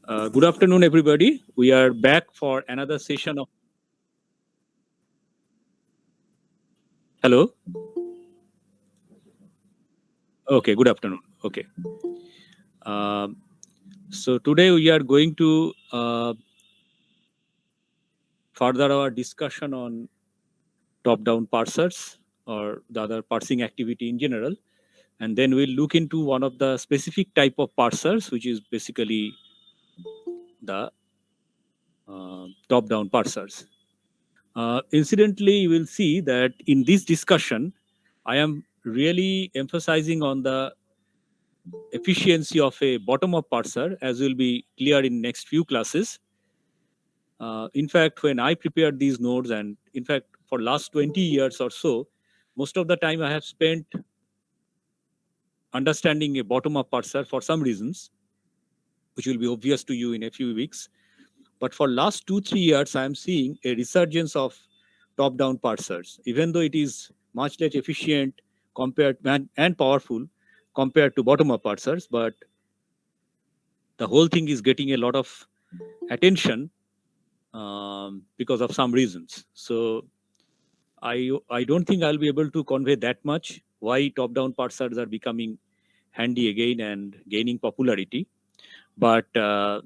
Good afternoon, everybody. We are back for another session of. Hello. Okay. Good afternoon. Okay. Um, so today we are going to further our discussion on top-down parsers or the other parsing activity in general, and then we'll look into one of the specific type of parsers, which is basically the top-down parsers. Incidentally, you will see that in this discussion, I am really emphasizing on the efficiency of a bottom-up parser, as will be clear in next few classes. In fact, when I prepared these nodes, and in fact, for last 20 years or so, most of the time I have spent understanding a bottom-up parser for some reasons, which will be obvious to you in a few weeks. But for last 2 3 years, I am seeing a resurgence of top-down parsers, even though it is much less efficient compared and powerful compared to bottom-up parsers, but the whole thing is getting a lot of attention because of some reasons. So I don't think I'll be able to convey that much why top-down parsers are becoming handy again and gaining popularity. But so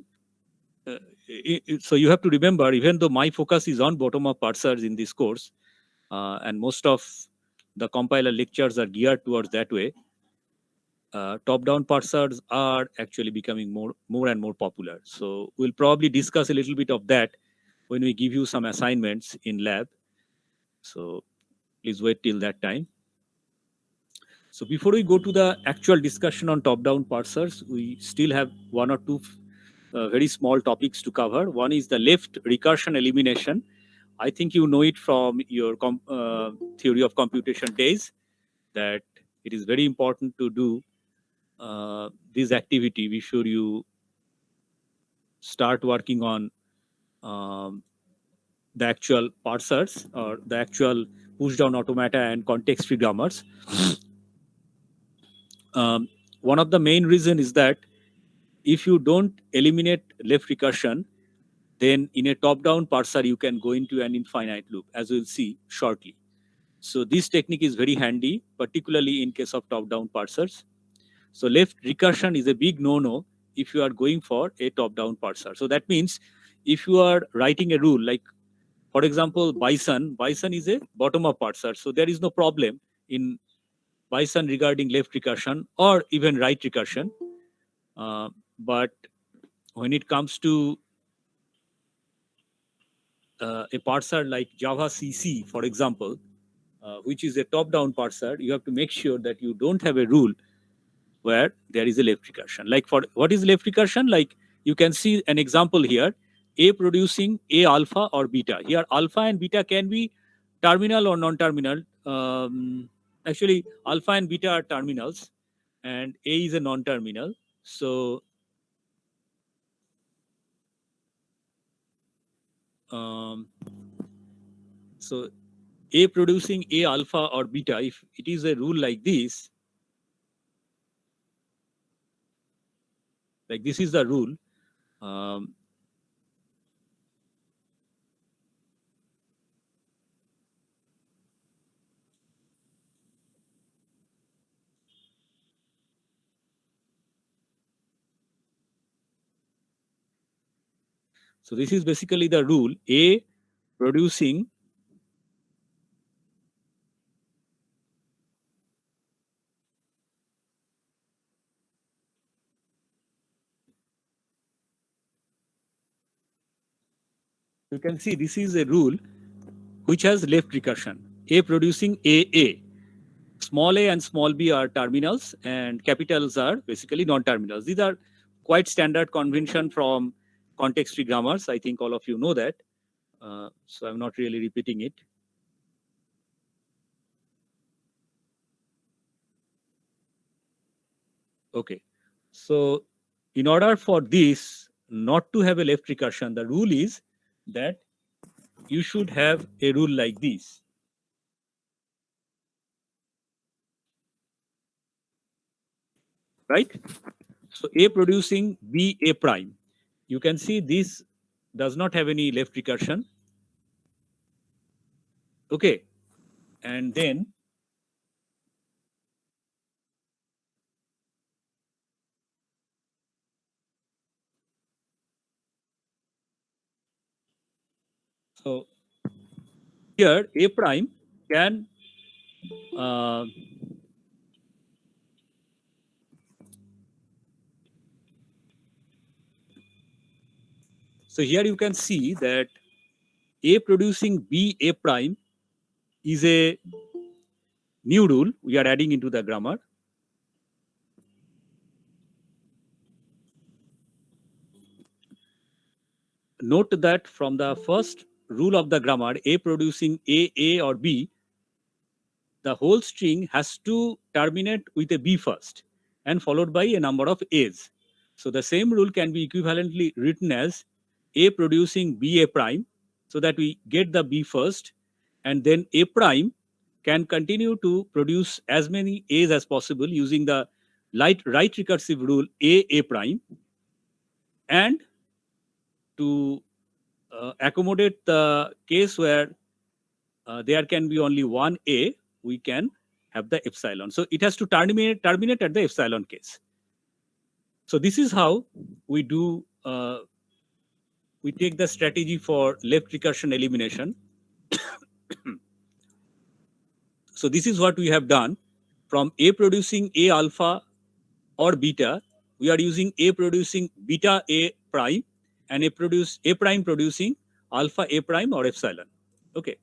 you have to remember, even though my focus is on bottom-up parsers in this course, and most of the compiler lectures are geared towards that way, top-down parsers are actually becoming more and more popular. So we'll probably discuss a little bit of that when we give you some assignments in lab. So please wait till that time. So before we go to the actual discussion on top-down parsers, we still have one or two very small topics to cover. One is the left recursion elimination. I think you know it from your theory of computation days that it is very important to do this activity before you start working on um, the actual parsers or the actual push-down automata and context-free grammars. Um, One of the main reason is that if you don't eliminate left recursion, then in a top-down parser you can go into an infinite loop, as we'll see shortly. So this technique is very handy, particularly in case of top-down parsers. So left recursion is a big no-no if you are going for a top-down parser. So that means if you are writing a rule like, for example, Bison is a bottom-up parser. So there is no problem in Bison regarding left recursion or even right recursion. But when it comes to a parser like Java CC, for example, which is a top-down parser, you have to make sure that you don't have a rule where there is a left recursion. Like for what is left recursion? Like you can see an example here, A producing A alpha or beta. Here alpha and beta can be terminal or non-terminal. Actually, alpha and beta are terminals and A is a non-terminal. So um, so A producing A alpha or beta, if it is a rule like this is the rule. Um, so this is basically the rule. A producing you can see this is a rule which has left recursion. A producing A. Small a and small b are terminals and capitals are basically non-terminals. These are quite standard convention from context-free grammars. I think all of you know that. So I'm not really repeating it. Okay. So in order for this not to have a left recursion, the rule is that you should have a rule like this. Right? So A producing B A prime. you can see this does not have any left recursion. Okay, and then so here A prime can so here you can see that A producing B A prime is a new rule we are adding into the grammar. Note that from the first rule of the grammar, A producing A or B, the whole string has to terminate with a B first and followed by a number of A's. So the same rule can be equivalently written as A producing B A prime, so that we get the B first, and then A prime can continue to produce as many A's as possible using the right recursive rule A prime, and to accommodate the case where there can be only one A, we can have the epsilon. So it has to terminate at the epsilon case. So this is how we do, we take the strategy for left recursion elimination. So this is what we have done. From A producing A alpha or beta, we are using A producing beta A prime and A prime producing alpha A prime or epsilon. Okay.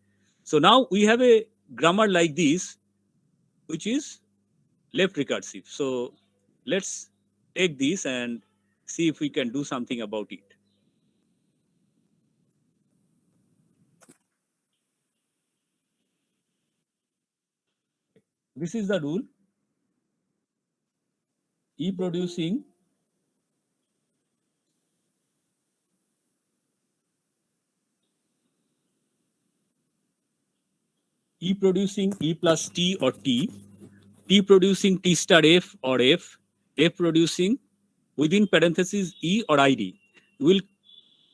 So now we have a grammar like this, which is left recursive. So let's take this and see if we can do something about it. This is the rule. E producing E producing E plus T or T, T producing T star F or F producing within parentheses E or ID. We'll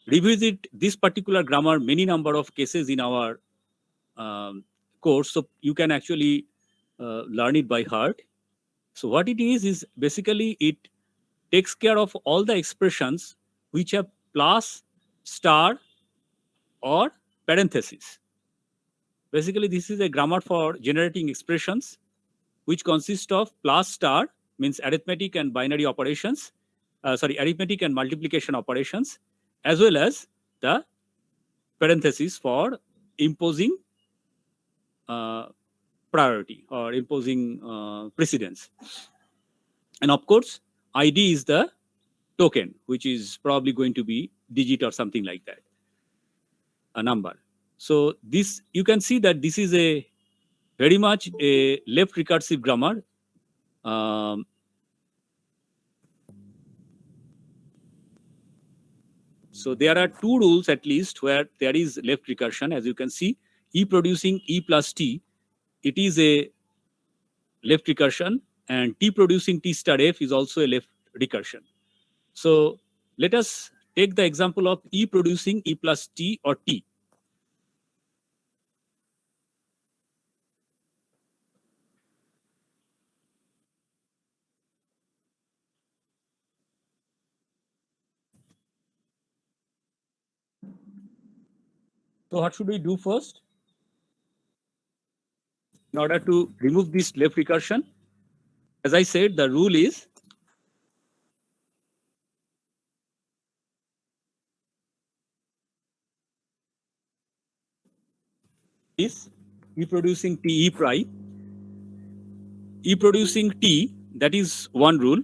revisit this particular grammar many number of cases in our course, so you can actually learn it by heart. So what it is basically it takes care of all the expressions which have plus, star, or parentheses. Basically, this is a grammar for generating expressions which consist of plus star, means arithmetic and binary operations, arithmetic and multiplication operations, as well as the parentheses for imposing priority or imposing precedence. And of course, ID is the token, which is probably going to be digit or something like that, a number. So this, you can see that this is a very much a left recursive grammar. So there are two rules at least where there is left recursion. As you can see, E producing E plus T, it is a left recursion, and T producing T star F is also a left recursion. So let us take the example of E producing E plus T or T. So what should we do first? In order to remove this left recursion, as I said, the rule is E producing T E prime. E producing T, that is one rule.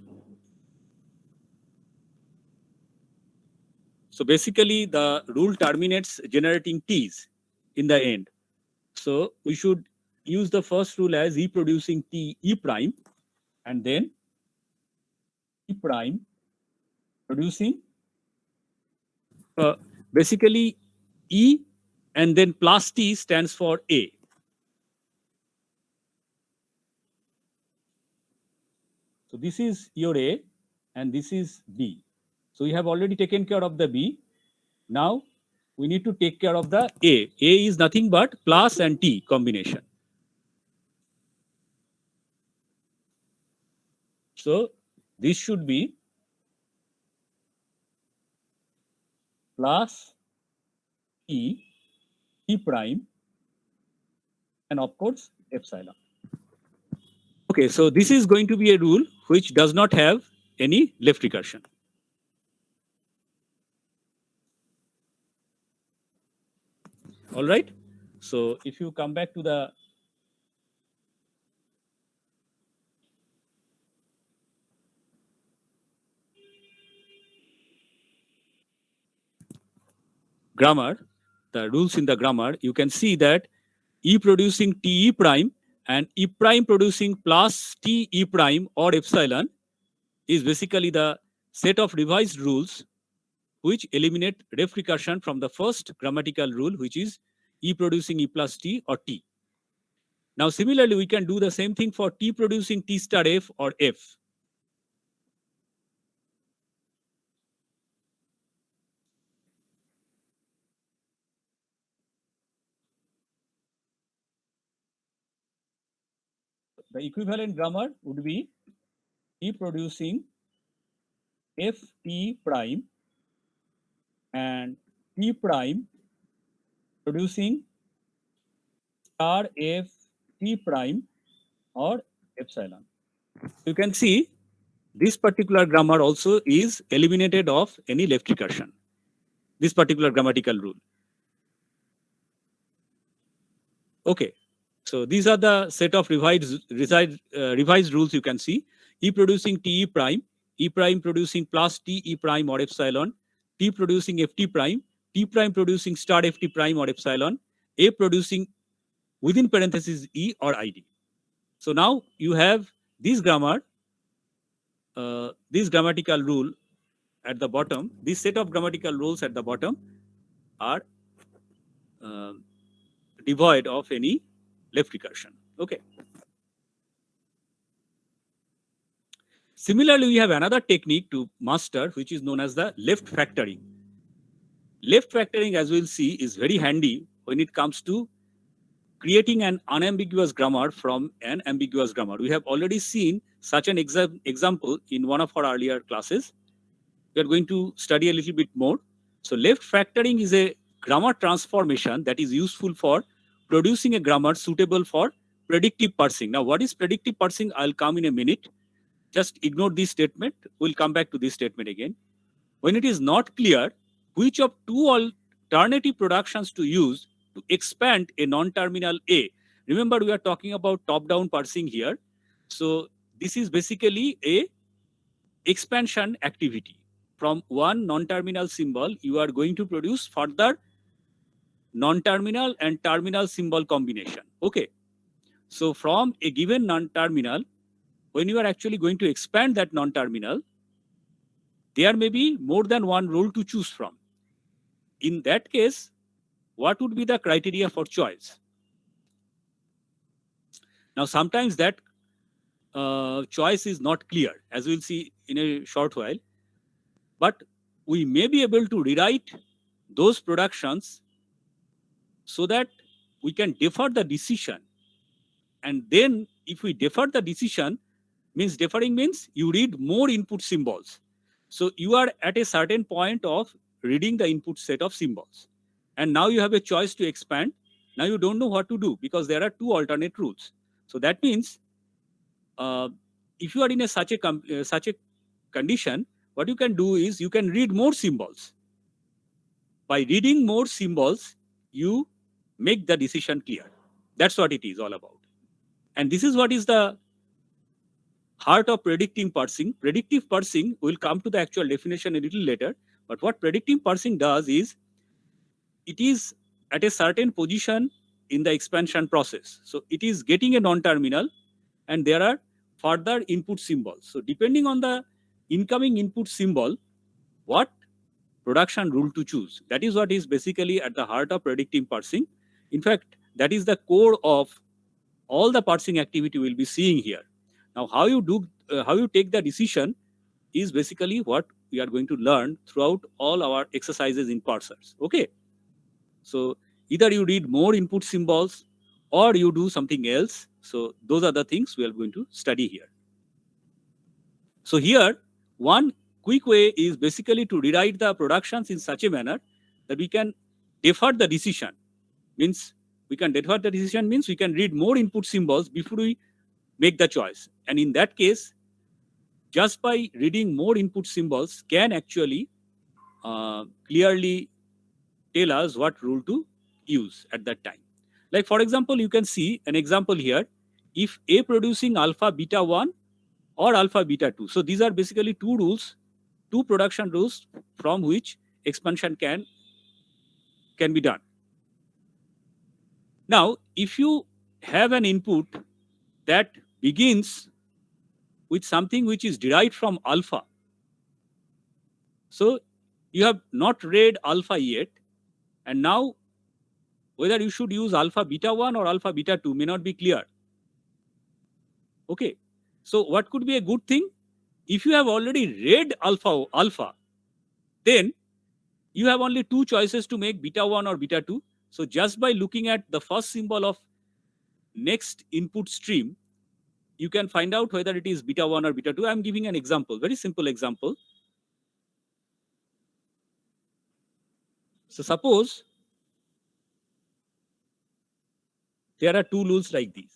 So basically, the rule terminates generating T's in the end. So we should use the first rule as E producing T E prime, and then E prime producing basically E, and then plus T stands for A. So this is your A and this is B. So we have already taken care of the B. Now we need to take care of the A. A is nothing but plus and T combination. So this should be plus T, T prime, and of course epsilon. Okay, so this is going to be a rule which does not have any left recursion. All right. So if you come back to the grammar, the rules in the grammar, you can see that E producing TE prime and E prime producing plus TE prime or epsilon is basically the set of revised rules which eliminate ref recursion from the first grammatical rule, which is E producing E plus T or T. Now, similarly, we can do the same thing for T producing T star F or F. The equivalent grammar would be T producing F T prime and T prime producing star F T prime or epsilon. You can see this particular grammar also is eliminated of any left recursion, this particular grammatical rule. Okay, so these are the set of revised rules you can see. E producing TE prime, E prime producing plus TE prime or epsilon, T producing FT prime, T prime producing star FT prime or epsilon, A producing within parentheses E or ID. So now you have this grammar, this grammatical rule at the bottom, this set of grammatical rules at the bottom are devoid of any left recursion. Okay. Similarly, we have another technique to master, which is known as the left factoring. Left factoring, as we'll see, is very handy when it comes to creating an unambiguous grammar from an ambiguous grammar. We have already seen such an example in one of our earlier classes. We are going to study a little bit more. So left factoring is a grammar transformation that is useful for producing a grammar suitable for predictive parsing. Now, what is predictive parsing? I'll come in a minute. Just ignore this statement. We'll come back to this statement again. When it is not clear which of two alternative productions to use to expand a non-terminal A. Remember, we are talking about top-down parsing here. So this is basically a expansion activity. From one non-terminal symbol, you are going to produce further non-terminal and terminal symbol combination. Okay. So from a given non-terminal, when you are actually going to expand that non-terminal, there may be more than one rule to choose from. In that case, what would be the criteria for choice? Now, sometimes that choice is not clear, as we'll see in a short while, but we may be able to rewrite those productions so that we can defer the decision. And then if we defer the decision, means deferring means you read more input symbols. So you are at a certain point of reading the input set of symbols. And now you have a choice to expand. Now you don't know what to do because there are two alternate rules. So that means if you are in such a condition, what you can do is you can read more symbols. By reading more symbols, you make the decision clear. That's what it is all about. And this is what is the heart of predictive parsing. Predictive parsing, we'll come to the actual definition a little later. But what predictive parsing does is, it is at a certain position in the expansion process. So it is getting a non-terminal and there are further input symbols. So depending on the incoming input symbol, what production rule to choose? That is what is basically at the heart of predictive parsing. In fact, that is the core of all the parsing activity we'll be seeing here. Now, how you take the decision is basically what we are going to learn throughout all our exercises in parsers. Okay. So either you read more input symbols or you do something else. So those are the things we are going to study here. So here, one quick way is basically to rewrite the productions in such a manner that we can defer the decision. Means we can defer the decision means we can read more input symbols before we make the choice. And in that case, just by reading more input symbols can actually clearly tell us what rule to use at that time. Like for example, you can see an example here. If A producing alpha beta 1 or alpha beta 2. So these are basically two rules, two production rules from which expansion can be done. Now, if you have an input that begins with something which is derived from alpha, so you have not read alpha yet, and now whether you should use alpha beta 1 or alpha beta 2 may not be clear. Okay, so what could be a good thing? If you have already read alpha, then you have only two choices to make beta 1 or beta 2. So just by looking at the first symbol of next input stream, you can find out whether it is beta 1 or beta 2. I'm giving an example, very simple example. So suppose there are two rules like these.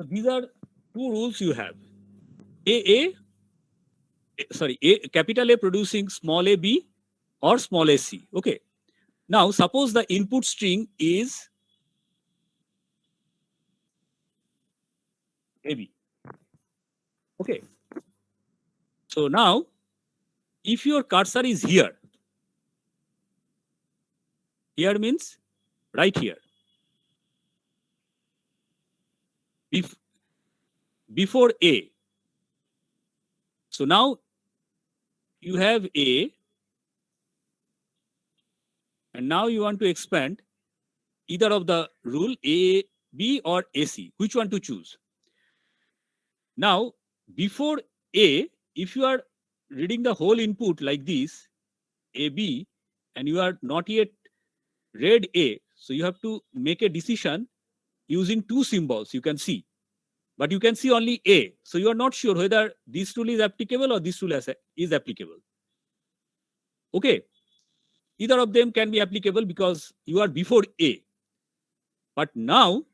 So these are two rules you have. Capital A producing small a b or small a c. Okay. Now suppose the input string is ab. Okay. So now if your cursor is here means right here. Before A. So now you have A, and now you want to expand either of the rule A, B or AC. Which one to choose? Now, before A, if you are reading the whole input like this, A, B, and you are not yet read A, so you have to make a decision using two symbols you can see. But you can see only A. So you are not sure whether this rule is applicable or this rule is applicable. Okay. Either of them can be applicable because you are before A. But now,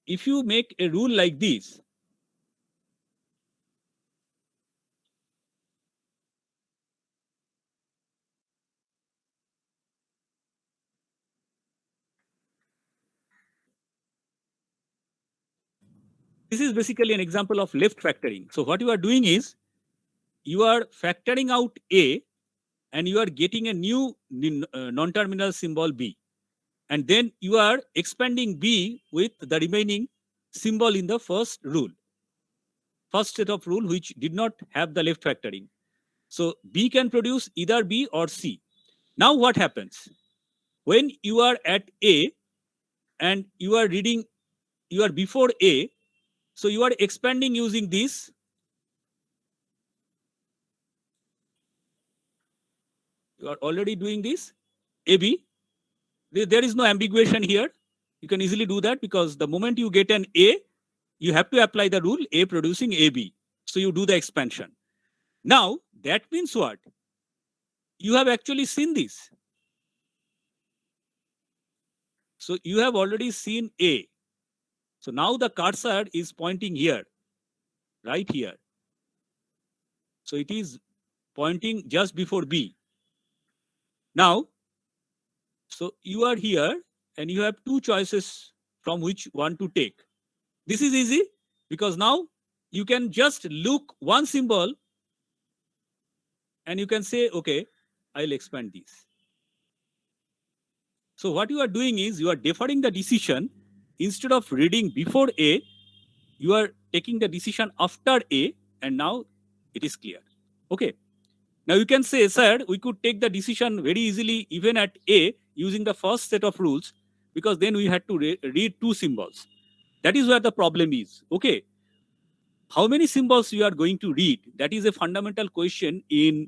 if you make a rule like this, this is basically an example of left factoring. So what you are doing is, you are factoring out A and you are getting a new non-terminal symbol B. And then you are expanding B with the remaining symbol in the first rule, first set of rule which did not have the left factoring. So B can produce either B or C. Now what happens? When you are at A and you are reading, you are before A, so you are expanding using this. You are already doing this, AB. There is no ambiguation here. You can easily do that because the moment you get an A, you have to apply the rule A producing AB. So you do the expansion. Now, that means what? You have actually seen this. So you have already seen A. So now the cursor is pointing here, right here. So it is pointing just before B. Now, so you are here and you have two choices from which one to take. This is easy because now you can just look one symbol and you can say, okay, I'll expand this. So what you are doing is you are deferring the decision. Instead of reading before A, you are taking the decision after A, and now it is clear. Okay. Now you can say, sir, we could take the decision very easily even at A using the first set of rules, because then we had to read two symbols. That is where the problem is. Okay, how many symbols you are going to read? That is a fundamental question in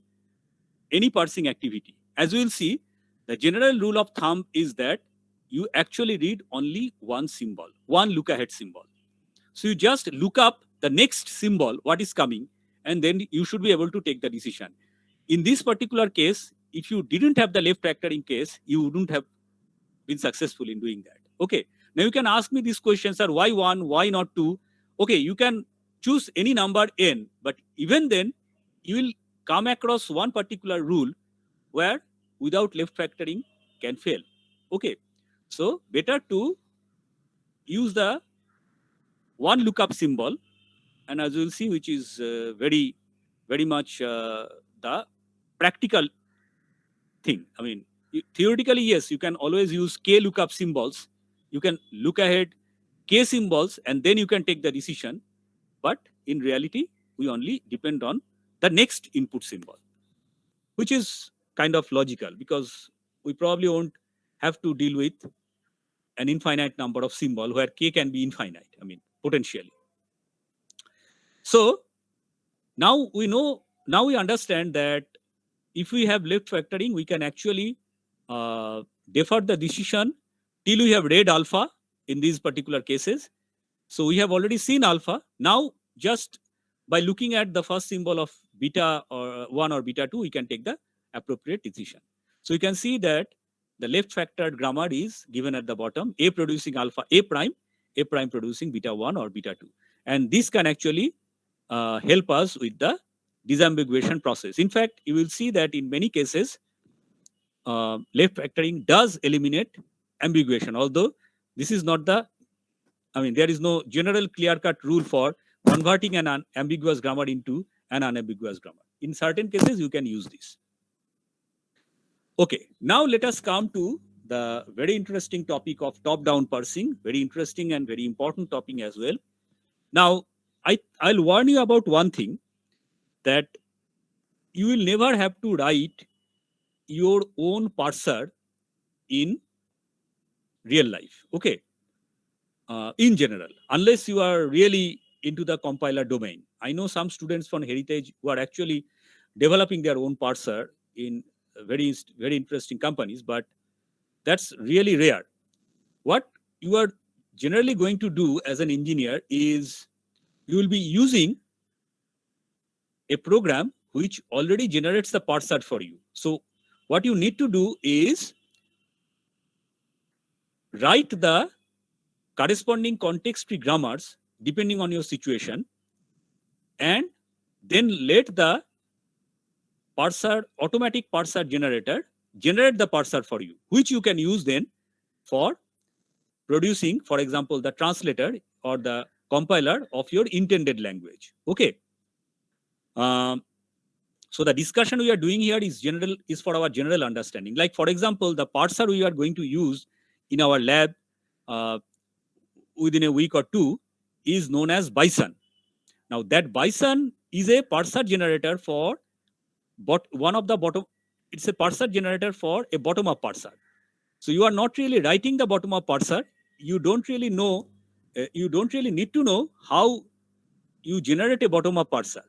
any parsing activity. As we will see, the general rule of thumb is that you actually read only one symbol, one look ahead symbol. So you just look up the next symbol, what is coming, and then you should be able to take the decision. In this particular case, if you didn't have the left factoring case, you wouldn't have been successful in doing that. Okay. Now you can ask me these questions, sir, why 1, why not 2? Okay, you can choose any number n, but even then, you will come across one particular rule where without left factoring can fail. Okay. So better to use the one lookup symbol, and as you will see, which is very much the practical thing. I mean, theoretically, yes, you can always use k lookup symbols. You can look ahead k symbols, and then you can take the decision. But in reality, we only depend on the next input symbol, which is kind of logical because we probably won't have to deal with an infinite number of symbol where k can be infinite. I mean, potentially. So now we understand that if we have left factoring, we can actually defer the decision till we have read alpha in these particular cases. So we have already seen alpha. Now, just by looking at the first symbol of beta or 1 or beta 2, we can take the appropriate decision. So you can see that the left factored grammar is given at the bottom, A producing alpha A prime producing beta 1 or beta 2. And this can actually help us with the disambiguation process. In fact, you will see that in many cases, left factoring does eliminate ambiguation, although this is not the, I mean, there is no general clear-cut rule for converting an ambiguous grammar into an unambiguous grammar. In certain cases, you can use this. Okay, now let us come to the very interesting topic of top-down parsing, very interesting and very important topic as well. Now, I'll warn you about one thing, that you will never have to write your own parser in real life, okay? In general, unless you are really into the compiler domain. I know some students from Heritage who are actually developing their own parser in very interesting companies, but that's really rare. What you are generally going to do as an engineer is you will be using a program which already generates the parser for you. So what you need to do is write the corresponding context-free grammars depending on your situation, and then let the parser, automatic parser generator generate the parser for you, which you can use then for producing, for example, the translator or the compiler of your intended language. Okay. So the discussion we are doing here is for our general understanding. Like, for example, the parser we are going to use in our lab within a week or two is known as Bison. Now, that Bison is a parser generator for it's a parser generator for a bottom-up parser. So you are not really writing the bottom-up parser. You don't really need to know how you generate a bottom-up parser.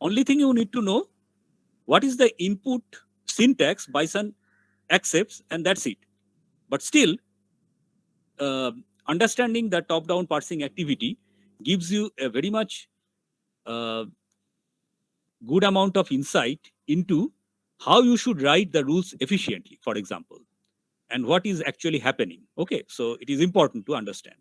Only thing you need to know, what is the input syntax Bison accepts, and that's it. But still, understanding the top-down parsing activity gives you a very much good amount of insight into how you should write the rules efficiently, for example, and what is actually happening. Okay, so it is important to understand.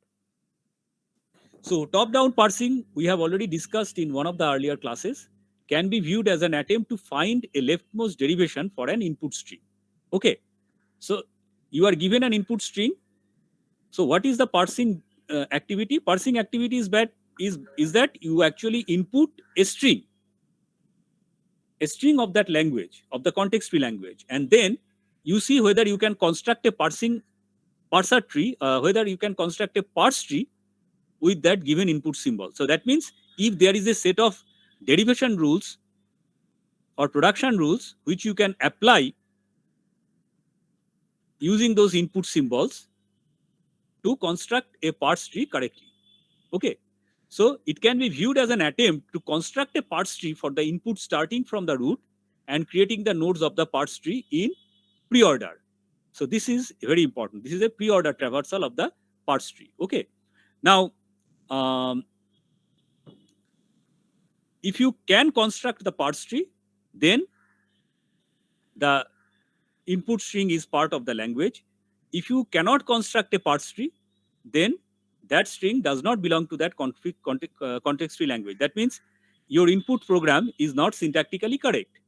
So top-down parsing, we have already discussed in one of the earlier classes, can be viewed as an attempt to find a leftmost derivation for an input string. Okay, so you are given an input string. So what is the parsing activity? Parsing activity is that you actually input a string of that language, of the context-free language, and then you see whether you can construct a parser tree, whether you can construct a parse tree with that given input symbol. So that means if there is a set of derivation rules or production rules which you can apply using those input symbols to construct a parse tree correctly. Okay, so it can be viewed as an attempt to construct a parse tree for the input starting from the root and creating the nodes of the parse tree in pre-order. So this is very important. This is a pre-order traversal of the parse tree. Okay, now if you can construct the parse tree, then the input string is part of the language. If you cannot construct a parse tree, then that string does not belong to that context tree language. That means your input program is not syntactically correct.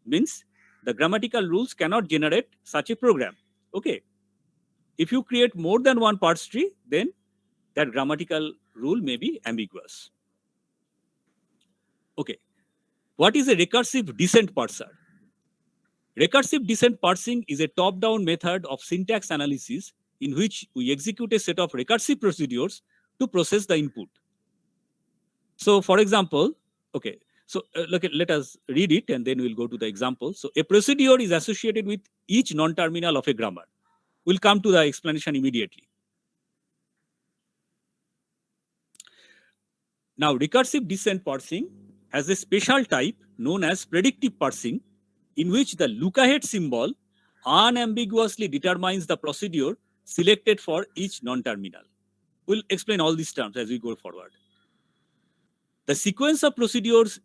Means the grammatical rules cannot generate such a program. Okay. If you create more than one parse tree, then that grammatical rule may be ambiguous. Okay. What is a recursive descent parser? Recursive descent parsing is a top-down method of syntax analysis in which we execute a set of recursive procedures to process the input. So, for example, okay, so let us read it and then we'll go to the example. So, a procedure is associated with each non-terminal of a grammar. We'll come to the explanation immediately. Now, recursive descent parsing has a special type known as predictive parsing, in which the lookahead symbol unambiguously determines the procedure selected for each non-terminal. We'll explain all these terms as we go forward. The sequence of procedures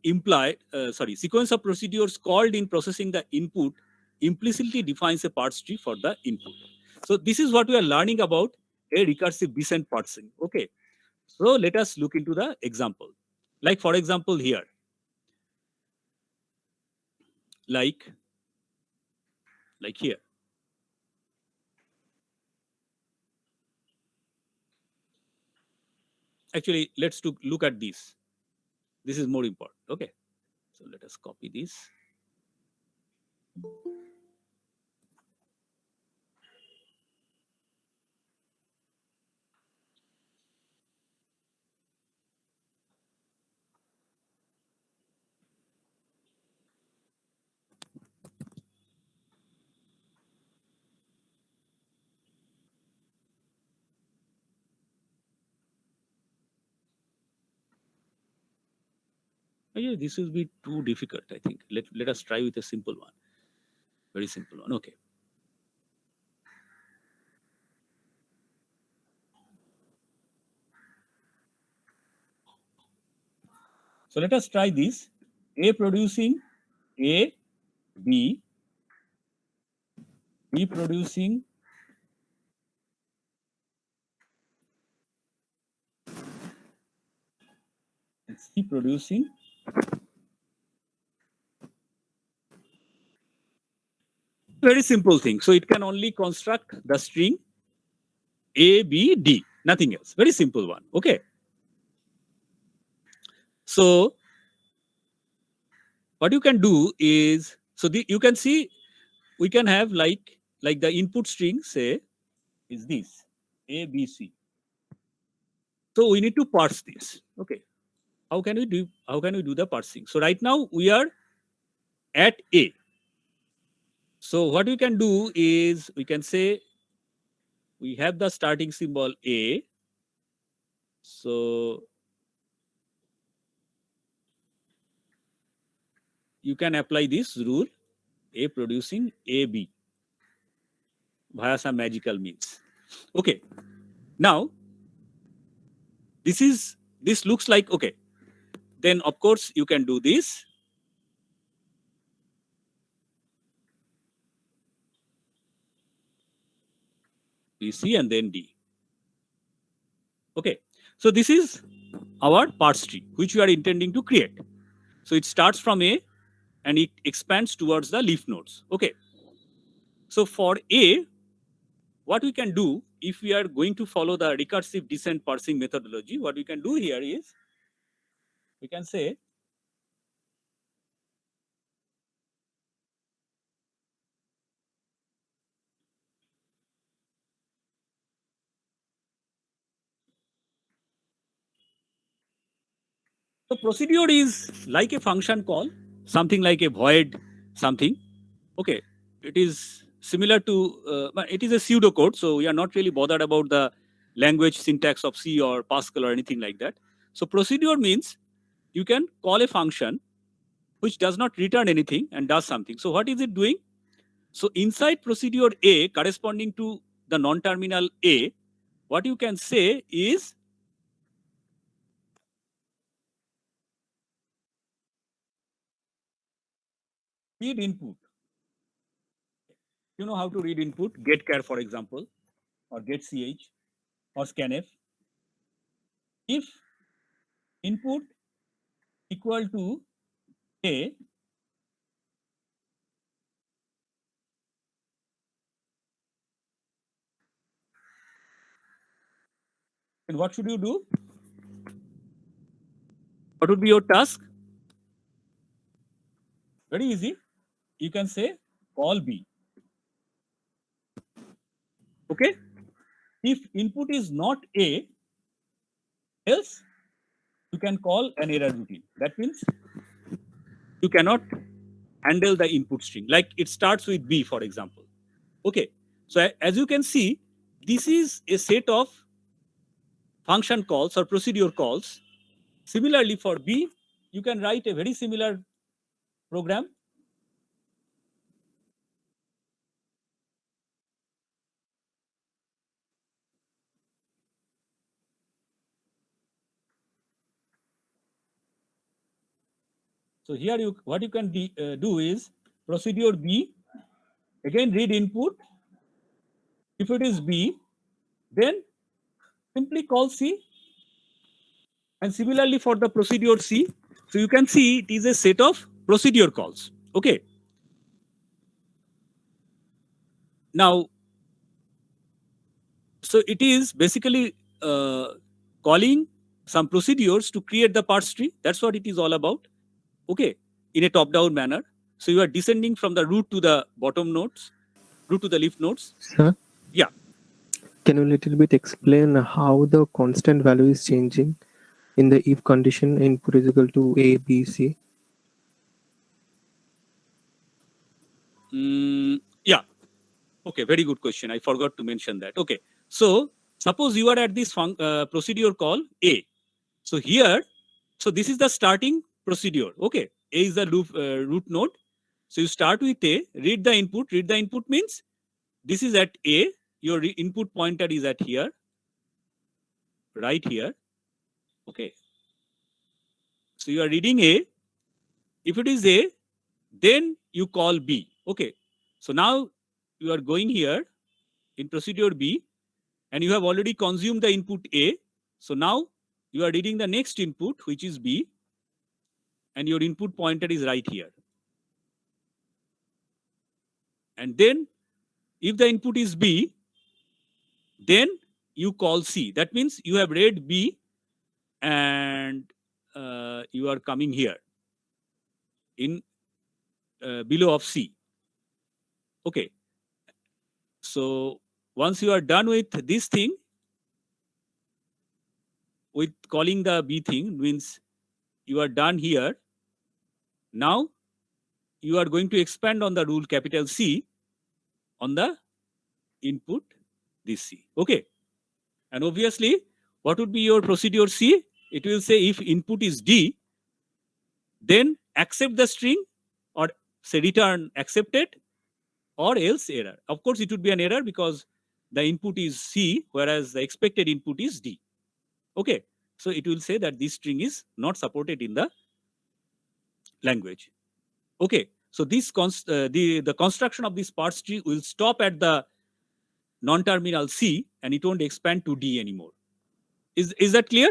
sequence of procedures called in processing the input implicitly defines a parse tree for the input. So this is what we are learning about a recursive descent parsing. Okay. So let us look into the example. Like for example here, like here. Actually, let's look at this. This is more important. Okay. So let us copy this. Yeah, this will be too difficult, I think. Let us try with a simple one. Very simple one. Okay. So let us try this. A producing A, B, B producing and C producing. Very simple thing. So it can only construct the string A, B, D, nothing else. Very simple one. Okay. So what you can do is, so you can see we can have like the input string, say, is this A, B, C. So we need to parse this. Okay. How can we do the parsing? So right now we are at A. So what we can do is we can say we have the starting symbol A. So you can apply this rule, A producing AB via some magical means. Okay. Now this looks like okay. Then of course you can do this. B, C, and then D. Okay. So this is our parse tree which we are intending to create. So it starts from A and it expands towards the leaf nodes. Okay. So for A, what we can do if we are going to follow the recursive descent parsing methodology, what we can do here is we can say the procedure is like a function call, something like a void something. Okay, it is similar to, it is a pseudocode, so we are not really bothered about the language syntax of C or Pascal or anything like that. So procedure means you can call a function which does not return anything and does something. So what is it doing? So inside procedure A corresponding to the non-terminal A, what you can say is read input. You know how to read input, getchar for example, or getch or scanf. If input equal to A, then what should you do? What would be your task? Very easy. You can say call B. Okay. If input is not A, else you can call an error routine. That means you cannot handle the input string. Like it starts with B, for example. Okay. So as you can see, this is a set of function calls or procedure calls. Similarly, for B, you can write a very similar program. So here what you can do is procedure B, again read input. If it is B, then simply call C. And similarly for the procedure C, so you can see it is a set of procedure calls. Okay. Now, so it is basically calling some procedures to create the parse tree. That's what it is all about. Okay, in a top-down manner. So you are descending from the root to the bottom nodes, root to the leaf nodes. Sir? Yeah. Can you little bit explain how the constant value is changing in the if condition input is equal to A, B, C? Yeah. Okay, very good question. I forgot to mention that. Okay, so suppose you are at this procedure call A. So here, so this is the starting procedure. Okay, A is the root node. So you start with A, read the input. Read the input means this is at A. Your input pointer is at here, right here. Okay. So you are reading A. If it is A, then you call B. Okay. So now you are going here in procedure B, and you have already consumed the input A. So now you are reading the next input, which is B, and your input pointer is right here. And then if the input is B, then you call C. That means you have read B and you are coming here in below of C. Okay. So once you are done with this thing, with calling the B thing, means you are done here. Now you are going to expand on the rule capital C on the input this C. Okay. And obviously, what would be your procedure C? It will say if input is D, then accept the string or say return accepted or else error. Of course, it would be an error because the input is C, whereas the expected input is D. Okay. So it will say that this string is not supported in the language. Okay. So this the construction of this parse tree will stop at the non-terminal C and it won't expand to D anymore. Is that clear?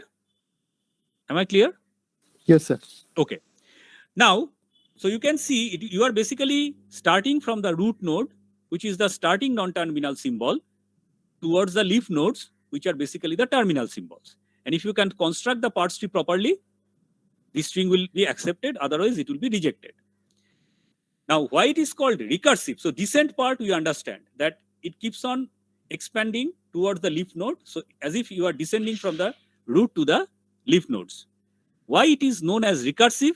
Am I clear? Yes, sir. Okay. Now, so you can see you are basically starting from the root node, which is the starting non-terminal symbol, towards the leaf nodes, which are basically the terminal symbols. And if you can construct the parse tree properly, this string will be accepted, otherwise it will be rejected. Now, why it is called recursive? So descent part, we understand that it keeps on expanding towards the leaf node. So as if you are descending from the root to the leaf nodes. Why it is known as recursive?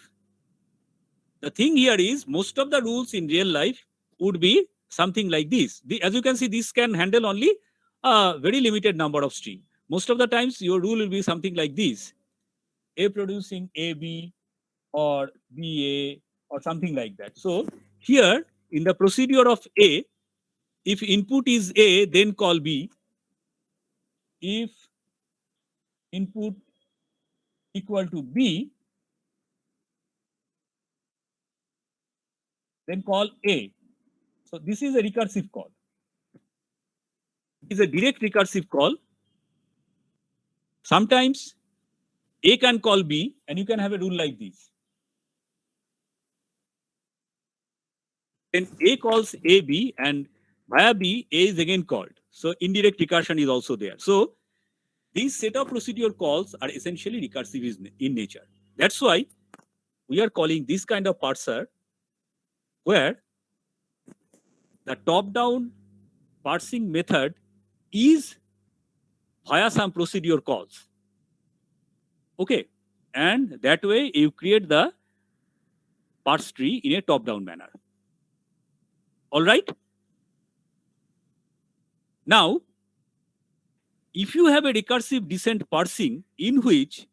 The thing here is most of the rules in real life would be something like this. As you can see, this can handle only a very limited number of strings. most of the times your rule will be something like this: A producing AB or BA or something like that. So here in the procedure of A, if input is A, then call B. If input equal to B, then call A. So this is a recursive call. It is a direct recursive call. Sometimes A can call B, and you can have a rule like this. Then A calls AB, and via B, A is again called. So indirect recursion is also there. So these set of procedure calls are essentially recursive in nature. That's why we are calling this kind of parser where the top-down parsing method is via some procedure calls. Okay, and that way you create the parse tree in a top-down manner. All right. Now, if you have a recursive descent parsing in which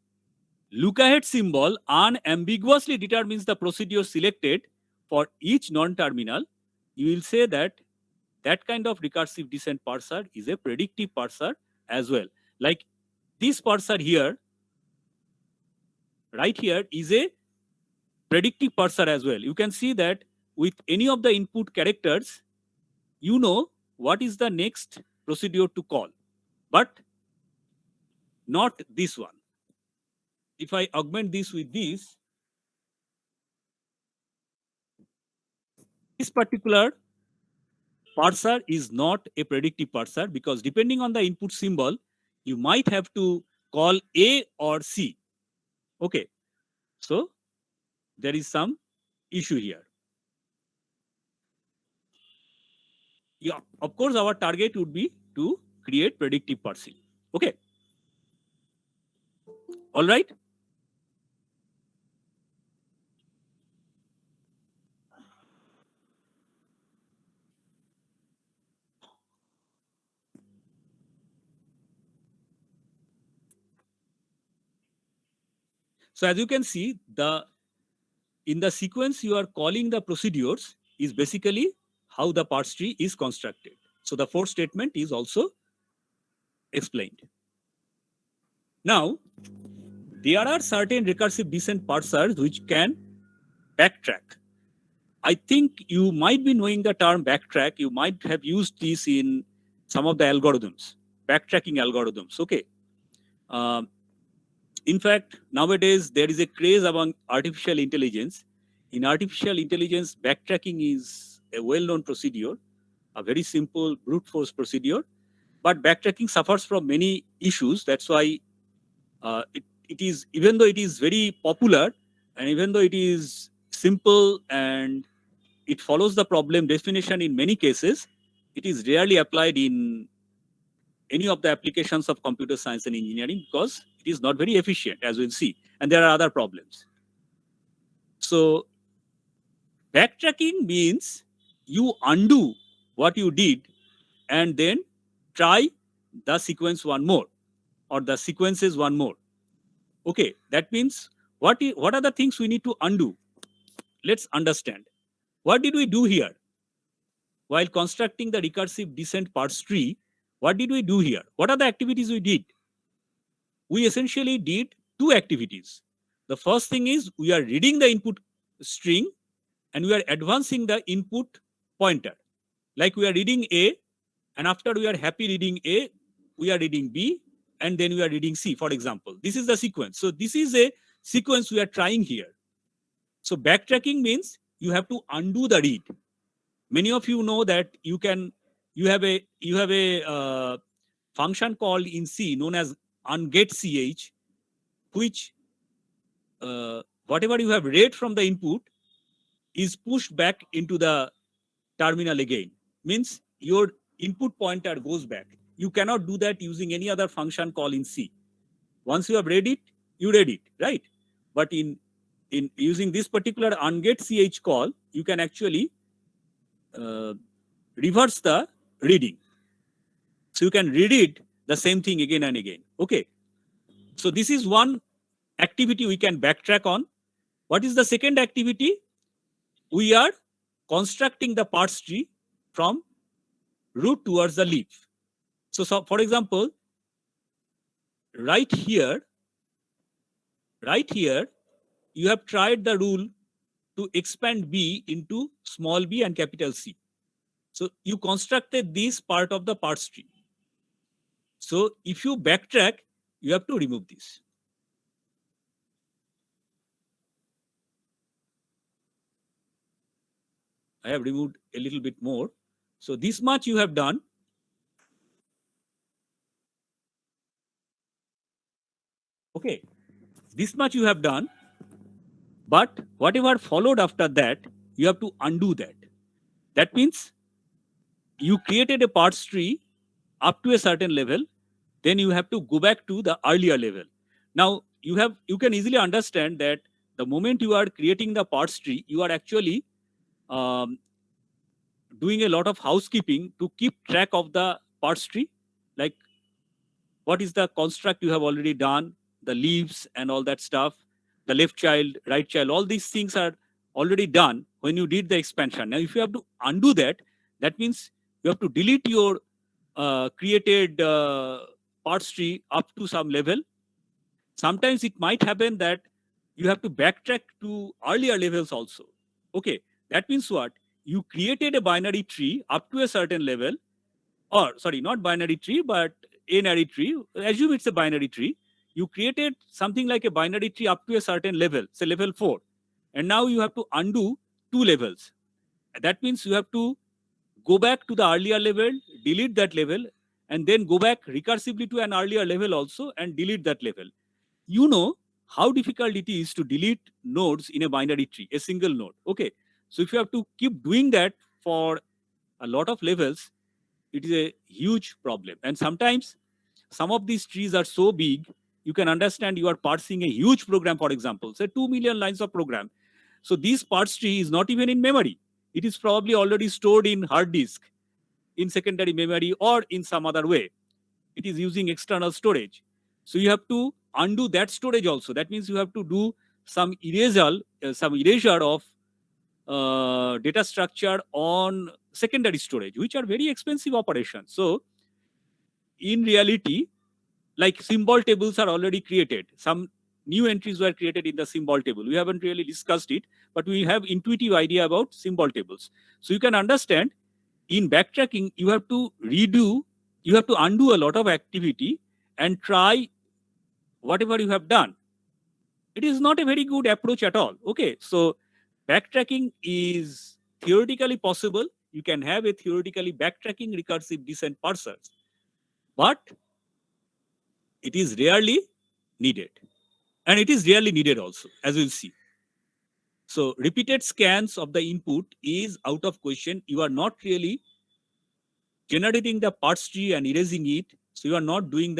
look-ahead symbol unambiguously determines the procedure selected for each non-terminal, you will say that that kind of recursive descent parser is a predictive parser as well. Like this parser here, right here, is a predictive parser as well. You can see that with any of the input characters, you know what is the next procedure to call, but not this one. If I augment this with this particular parser is not a predictive parser, because depending on the input symbol, you might have to call A or C. Okay, so there is some issue here. Yeah, of course, our target would be to create predictive parsing. Okay, all right. So as you can see, in the sequence you are calling the procedures is basically how the parse tree is constructed. So the fourth statement is also explained. Now, there are certain recursive descent parsers which can backtrack. I think you might be knowing the term backtrack. You might have used this in some of the algorithms, backtracking algorithms. Okay. In fact, nowadays there is a craze among artificial intelligence. In artificial intelligence, backtracking is a well-known procedure, a very simple brute force procedure. But backtracking suffers from many issues. That's why it is, even though it is very popular and even though it is simple and it follows the problem definition in many cases, it is rarely applied in any of the applications of computer science and engineering because it is not very efficient, as we'll see. And there are other problems. So backtracking means you undo what you did and then try the sequence one more or the sequences one more. Okay, that means what are the things we need to undo? Let's understand. What did we do here? While constructing the recursive descent parse tree, what did we do here? What are the activities we did? We essentially did two activities. The first thing is we are reading the input string and we are advancing the input pointer. Like we are reading A, and after we are happy reading A, we are reading B, and then we are reading C, for example. This is the sequence. So this is a sequence we are trying here. So backtracking means you have to undo the read. Many of you know that you have a function called in C known as ungetch, which whatever you have read from the input is pushed back into the terminal again. Means your input pointer goes back. You cannot do that using any other function call in C. Once you have read it, you read it, right? But in using this particular ungetch call, you can actually reverse the reading. So you can read it the same thing again and again. Okay. So this is one activity we can backtrack on. What is the second activity? We are constructing the parts tree from root towards the leaf. So for example, right here, you have tried the rule to expand B into small b and capital C. So you constructed this part of the parts tree. So if you backtrack, you have to remove this. I have removed a little bit more. So this much you have done. Okay, this much you have done. But whatever followed after that, you have to undo that. That means you created a parts tree up to a certain level, then you have to go back to the earlier level. Now you can easily understand that the moment you are creating the parts tree, you are actually um, doing a lot of housekeeping to keep track of the parts tree, like what is the construct you have already done, the leaves and all that stuff, the left child, right child, all these things are already done when you did the expansion. Now, if you have to undo that, that means you have to delete your created parts tree up to some level. Sometimes it might happen that you have to backtrack to earlier levels also. Okay, that means what? You created a binary tree up to a certain level, or sorry, not binary tree, but a-nary tree. Assume it's a binary tree. You created something like a binary tree up to a certain level, say level 4. And now you have to undo 2 levels. That means you have to go back to the earlier level, delete that level, and then go back recursively to an earlier level also and delete that level. You know how difficult it is to delete nodes in a binary tree, a single node. Okay. So if you have to keep doing that for a lot of levels, it is a huge problem. And sometimes some of these trees are so big, you can understand you are parsing a huge program, for example, say 2 million lines of program. So this parts tree is not even in memory. It is probably already stored in hard disk, in secondary memory, or in some other way. It is using external storage. So you have to undo that storage also. That means you have to do some erasure of data structure on secondary storage, which are very expensive operations. So in reality, like symbol tables are already created. Some new entries were created in the symbol table. We haven't really discussed it, but we have intuitive idea about symbol tables. So you can understand in backtracking, you have to undo a lot of activity and try whatever you have done. It is not a very good approach at all. Okay, so backtracking is theoretically possible. You can have a theoretically backtracking recursive descent parsers, but it is rarely needed. And it is rarely needed also, as we'll see. So repeated scans of the input is out of question. You are not really generating the parts tree and erasing it. So you are not redoing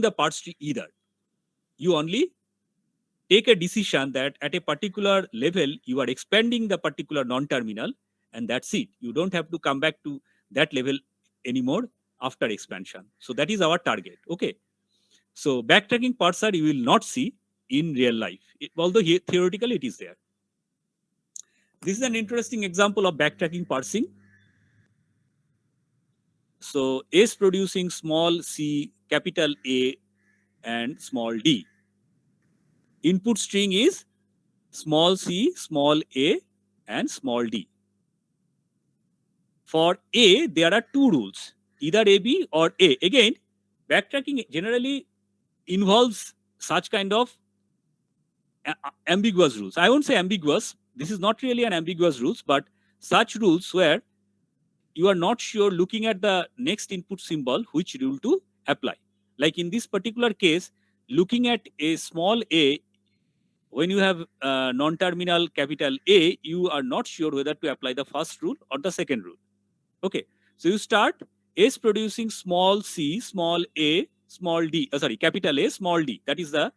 the parts tree either. You only take a decision that at a particular level, you are expanding the particular non-terminal, and that's it. You don't have to come back to that level anymore after expansion. So that is our target. Okay. So backtracking parser you will not see in real life, although theoretically it is there. This is an interesting example of backtracking parsing. So S producing small c, capital A, and small d. Input string is small c, small a, and small d. For A, there are 2 rules, either AB or A. Again, backtracking generally involves such kind of ambiguous rules. I won't say ambiguous. This is not really an ambiguous rules, but such rules where you are not sure looking at the next input symbol which rule to apply. Like in this particular case, looking at a small a, when you have non-terminal capital A, you are not sure whether to apply the first rule or the second rule. Okay, so you start S producing small c, small a, small d, capital A, small d. That is the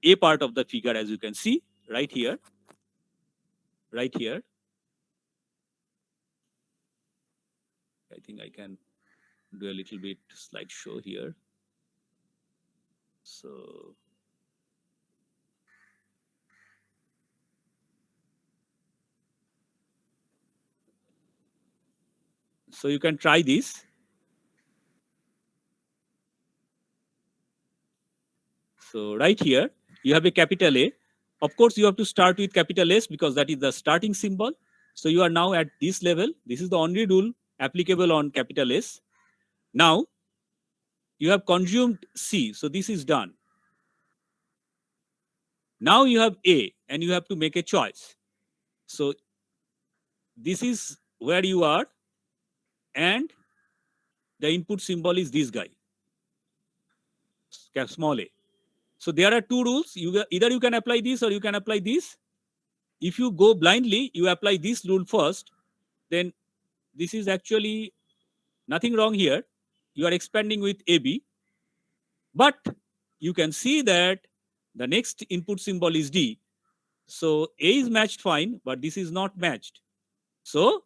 A part of the figure, as you can see right here. Right here. I think I can do a little bit slideshow here. So you can try this. So right here, you have a capital A. Of course, you have to start with capital S because that is the starting symbol. So you are now at this level. This is the only rule applicable on capital S. Now, you have consumed C. So this is done. Now you have A and you have to make a choice. So this is where you are, and the input symbol is this guy, small a. So there are two rules. Either you can apply this or you can apply this. If you go blindly, you apply this rule first, then this is actually nothing wrong here. You are expanding with AB, but you can see that the next input symbol is D. So A is matched fine, but this is not matched. So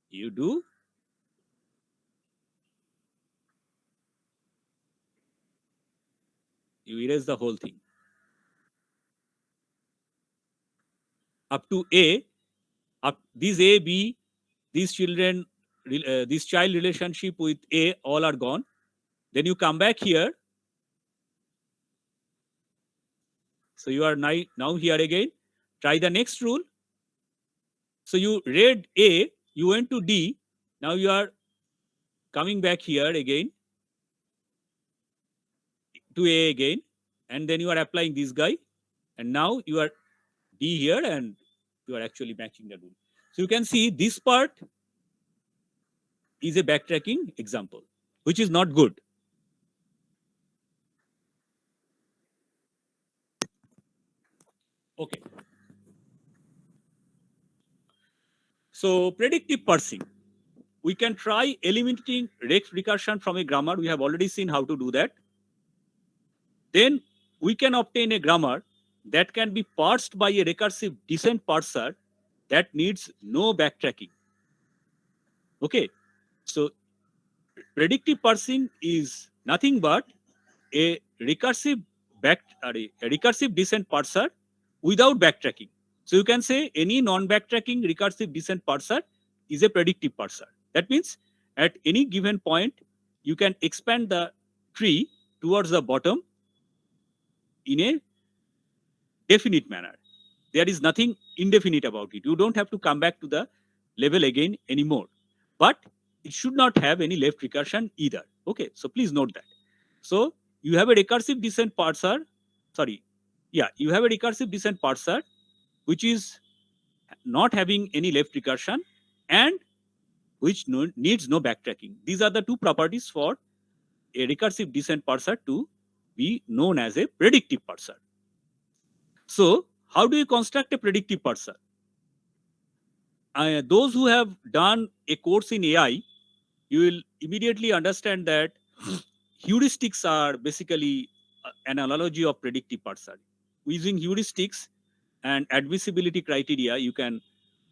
you erase the whole thing. Up to A, up these A, B, these children, this child relationship with A, all are gone. Then you come back here. So you are now here again. Try the next rule. So you read A, you went to D. Now you are coming back here again to A again. And then you are applying this guy. And now you are D here and you are actually matching the rule. So you can see this part is a backtracking example, which is not good. Okay. So predictive parsing. We can try eliminating recursion from a grammar. We have already seen how to do that. Then we can obtain a grammar that can be parsed by a recursive descent parser that needs no backtracking. Okay, so predictive parsing is nothing but a recursive descent parser without backtracking. So you can say any non-backtracking recursive descent parser is a predictive parser. That means at any given point, you can expand the tree towards the bottom in a definite manner. There is nothing indefinite about it. You don't have to come back to the level again anymore. But it should not have any left recursion either. Okay, so please note that. So you have a recursive descent parser. You have a recursive descent parser which is not having any left recursion and which needs no backtracking. These are the two properties for a recursive descent parser to be known as a predictive parser. So, how do you construct a predictive parser? Those who have done a course in AI, you will immediately understand that heuristics are basically an analogy of predictive parser. Using heuristics and admissibility criteria, you can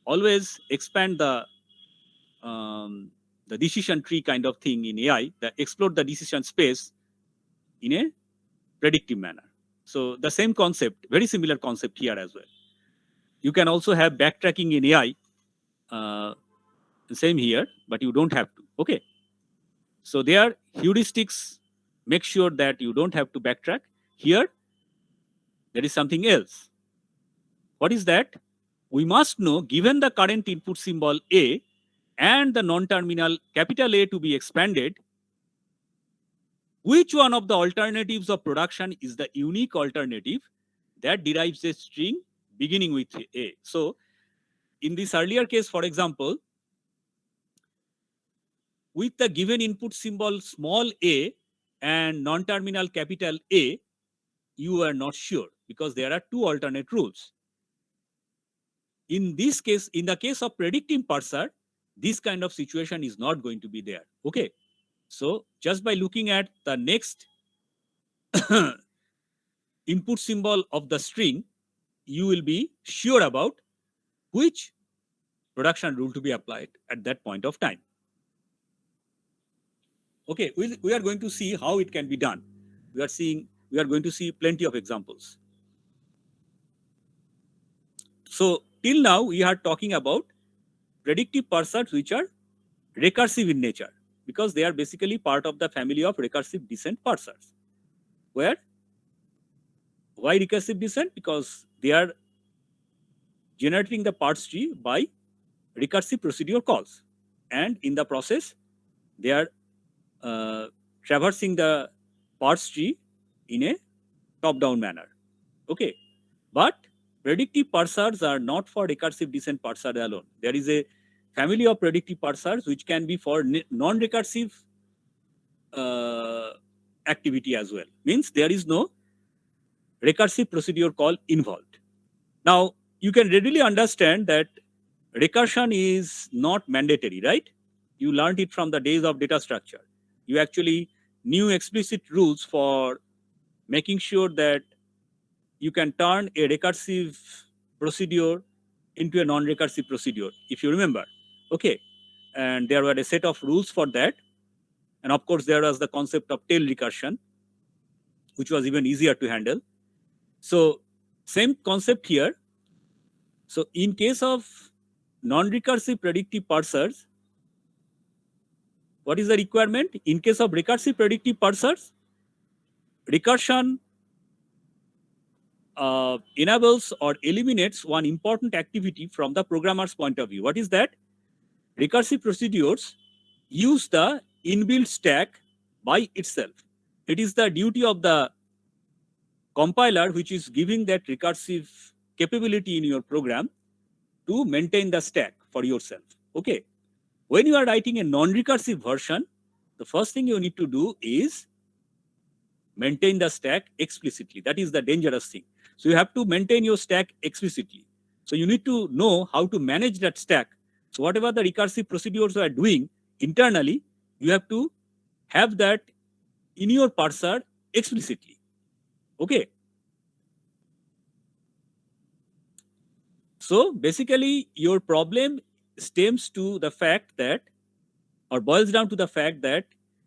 always expand the decision tree kind of thing in AI, that explore the decision space in a predictive manner. So the same concept, very similar concept here as well. You can also have backtracking in AI, same here, but you don't have to. Okay. So there, heuristics make sure that you don't have to backtrack. Here, there is something else. What is that? We must know, given the current input symbol A and the non-terminal capital A to be expanded, which one of the alternatives of production is the unique alternative that derives a string beginning with A. So in this earlier case, for example, with the given input symbol small a and non-terminal capital A, you are not sure because there are two alternate rules. In this case, in the case of predictive parser, this kind of situation is not going to be there. Okay. So just by looking at the next input symbol of the string, you will be sure about which production rule to be applied at that point of time. Okay, we are going to see how it can be done. We are going to see plenty of examples. So till now we are talking about predictive parsers which are recursive in nature, because they are basically part of the family of recursive descent parsers. Why recursive descent? Because they are generating the parse tree by recursive procedure calls, and in the process they are traversing the parse tree in a top-down manner. Okay, but predictive parsers are not for recursive descent parser alone. There is a family of predictive parsers which can be for non-recursive activity as well. Means there is no recursive procedure call involved. Now, you can readily understand that recursion is not mandatory, right? You learned it from the days of data structure. You actually knew explicit rules for making sure that you can turn a recursive procedure into a non-recursive procedure, if you remember. Okay, and there were a set of rules for that. And of course, there was the concept of tail recursion, which was even easier to handle. So same concept here. So in case of non-recursive predictive parsers, what is the requirement? In case of recursive predictive parsers, recursion enables or eliminates one important activity from the programmer's point of view. What is that? Recursive procedures use the inbuilt stack by itself. It is the duty of the compiler, which is giving that recursive capability in your program, to maintain the stack for yourself. Okay. When you are writing a non-recursive version, the first thing you need to do is maintain the stack explicitly. That is the dangerous thing. So you have to maintain your stack explicitly. So you need to know how to manage that stack. So whatever the recursive procedures you are doing internally, you have to have that in your parser explicitly. Okay. So basically your problem stems to the fact that, or boils down to the fact that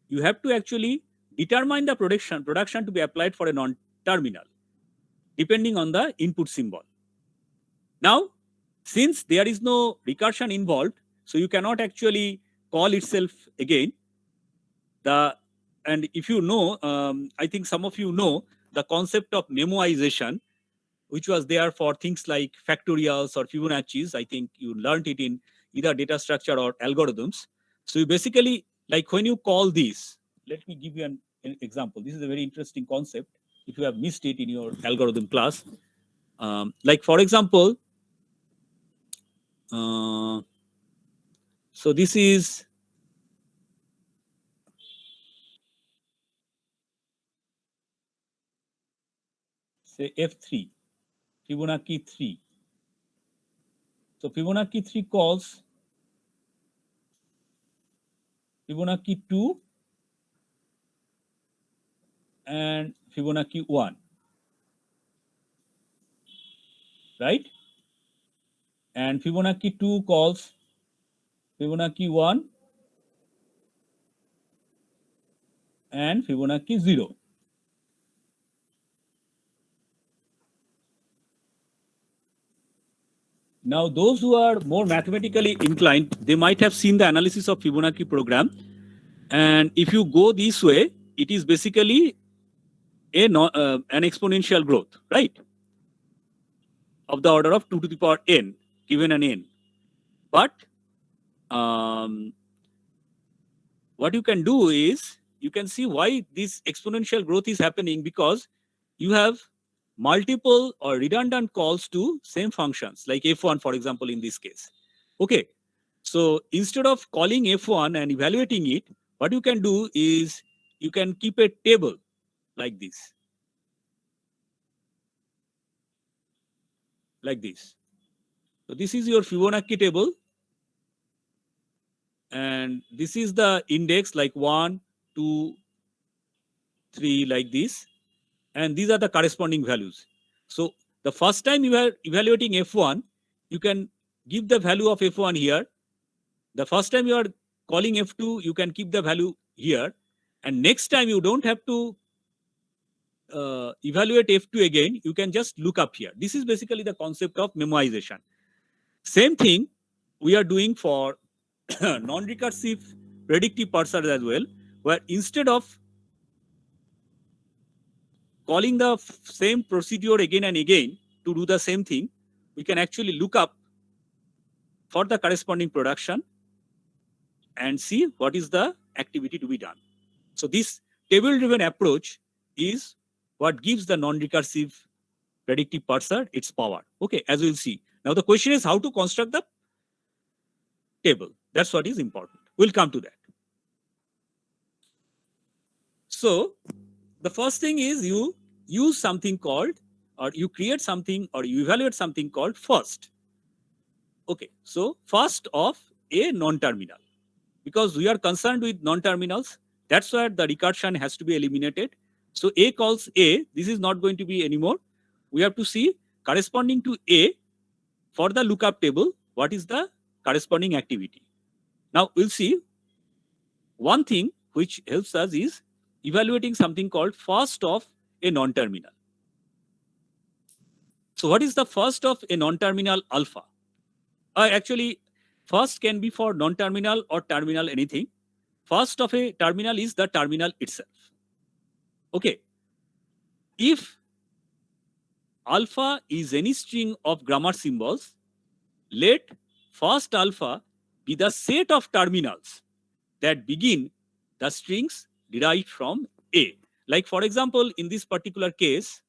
you have to actually determine the production to be applied for a non-terminal, depending on the input symbol. Now, since there is no recursion involved, so you cannot actually call itself again. And if you know, I think some of you know the concept of memoization, which was there for things like factorials or Fibonacci's. I think you learned it in either data structure or algorithms. So you basically, like when you call these, let me give you an example. This is a very interesting concept if you have missed it in your algorithm class. Like for example, so this is say F3, Fibonacci 3. So Fibonacci 3 calls Fibonacci 2 and Fibonacci 1, right? And Fibonacci 2 calls Fibonacci 1 and Fibonacci 0. Now, those who are more mathematically inclined, they might have seen the analysis of Fibonacci program. And if you go this way, it is basically an exponential growth, right? Of the order of 2 to the power n, given an n. But what you can do is, you can see why this exponential growth is happening, because you have multiple or redundant calls to same functions, like f1, for example, in this case. Okay, so instead of calling f1 and evaluating it, what you can do is you can keep a table like this. Like this. So this is your Fibonacci table. And this is the index like 1, 2, 3, like this. And these are the corresponding values. So the first time you are evaluating f1, you can give the value of f1 here. The first time you are calling f2, you can keep the value here. And next time you don't have to evaluate F2 again, you can just look up here. This is basically the concept of memoization. Same thing we are doing for non-recursive predictive parsers as well, where instead of calling the same procedure again and again to do the same thing, we can actually look up for the corresponding production and see what is the activity to be done. So this table-driven approach is what gives the non-recursive predictive parser its power. Okay, as we'll see. Now the question is how to construct the table. That's what is important. We'll come to that. So the first thing is you use something called, or you create something, or you evaluate something called first. Okay, so first of a non-terminal. Because we are concerned with non-terminals, that's why the recursion has to be eliminated. So A calls A, this is not going to be anymore. We have to see corresponding to A for the lookup table, what is the corresponding activity. Now we'll see one thing which helps us is evaluating something called first of a non-terminal. So what is the first of a non-terminal alpha? Actually, first can be for non-terminal or terminal anything. First of a terminal is the terminal itself. Okay. If alpha is any string of grammar symbols, let first alpha be the set of terminals that begin the strings derived from A. Like for example, in this particular case,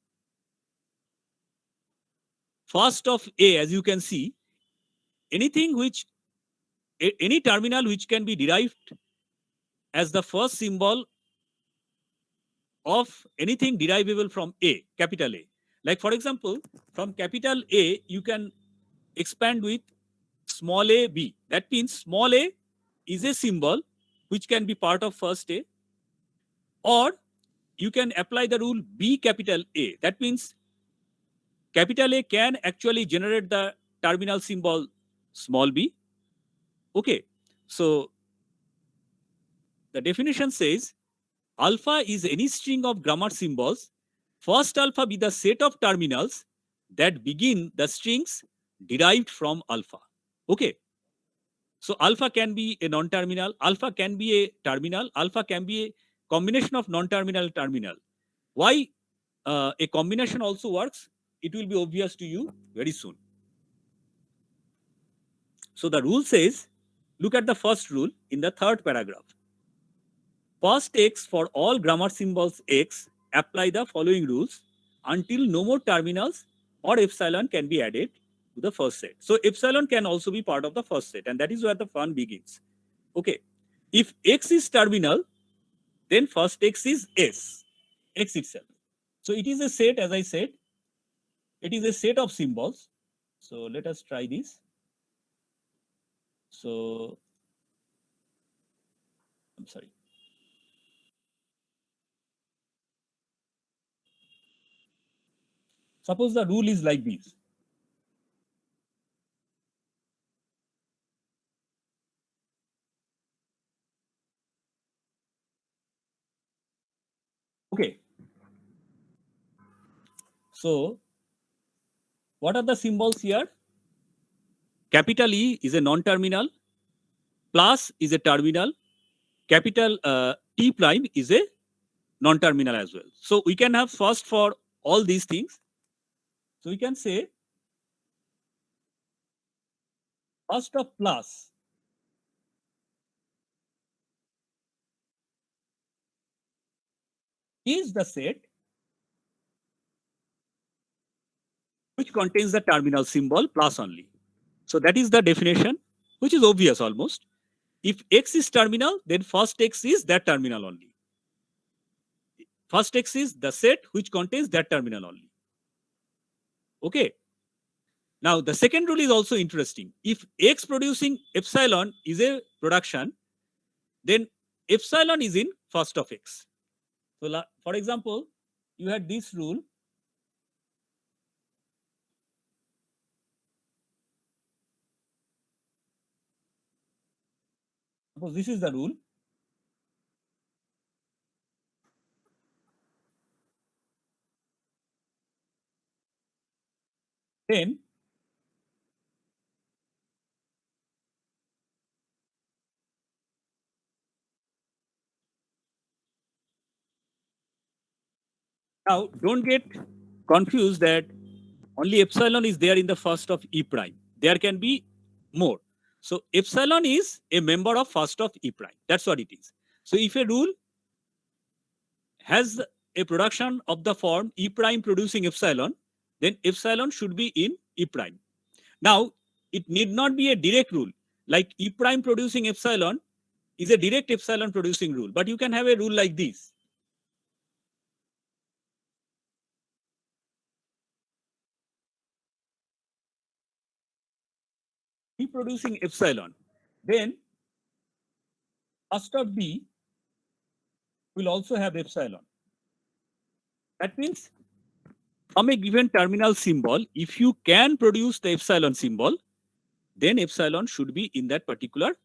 first of A, as you can see, anything which, any terminal which can be derived as the first symbol of anything derivable from A, capital A. Like for example, from capital A, you can expand with small a, B. That means small a is a symbol which can be part of first A, or you can apply the rule B capital A. That means capital A can actually generate the terminal symbol small b. Okay, so the definition says alpha is any string of grammar symbols. First alpha be the set of terminals that begin the strings derived from alpha. Okay, so alpha can be a non-terminal, alpha can be a terminal, alpha can be a combination of non-terminal terminal. Why a combination also works, it will be obvious to you very soon. So the rule says, look at the first rule in the third paragraph. First x for all grammar symbols x, apply the following rules until no more terminals or epsilon can be added to the first set. So epsilon can also be part of the first set, and that is where the fun begins. Okay, if x is terminal, then first x is S, x itself. So it is a set, as I said, it is a set of symbols. So let us try this. So I'm sorry. Suppose the rule is like this. Okay. So what are the symbols here? Capital E is a non-terminal, plus is a terminal, capital T prime is a non-terminal as well. So we can have first for all these things. So we can say first of plus is the set which contains the terminal symbol plus only. So that is the definition, which is obvious almost. If x is terminal, then first x is that terminal only. First x is the set which contains that terminal only. Okay. Now the second rule is also interesting. If x producing epsilon is a production, then epsilon is in first of x. So for example, you had this rule. Suppose this is the rule. Then now don't get confused that only epsilon is there in the first of E prime. There can be more. So epsilon is a member of first of E prime. That's what it is. So if a rule has a production of the form E prime producing epsilon, then epsilon should be in E prime. Now, it need not be a direct rule. Like E prime producing epsilon is a direct epsilon producing rule, but you can have a rule like this. E producing epsilon, then first of B will also have epsilon. That means from a given terminal symbol, if you can produce the epsilon symbol, then epsilon should be in that particular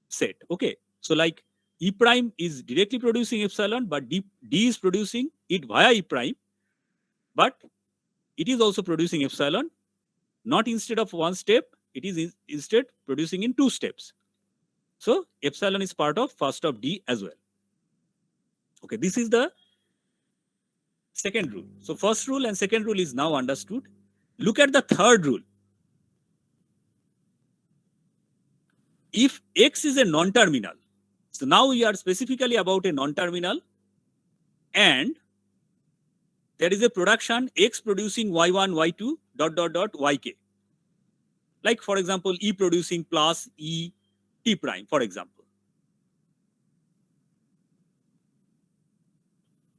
set. Okay. So like E prime is directly producing epsilon, but D is producing it via E prime, but it is also producing epsilon, not instead of one step, it is instead producing in two steps. So epsilon is part of first of D as well. Okay, this is the second rule. So first rule and second rule is now understood. Look at the third rule. If X is a non-terminal, so now we are specifically about a non-terminal, and there is a production X producing Y1, Y2, dot, dot, dot, YK. Like for example, E producing plus E T prime, for example.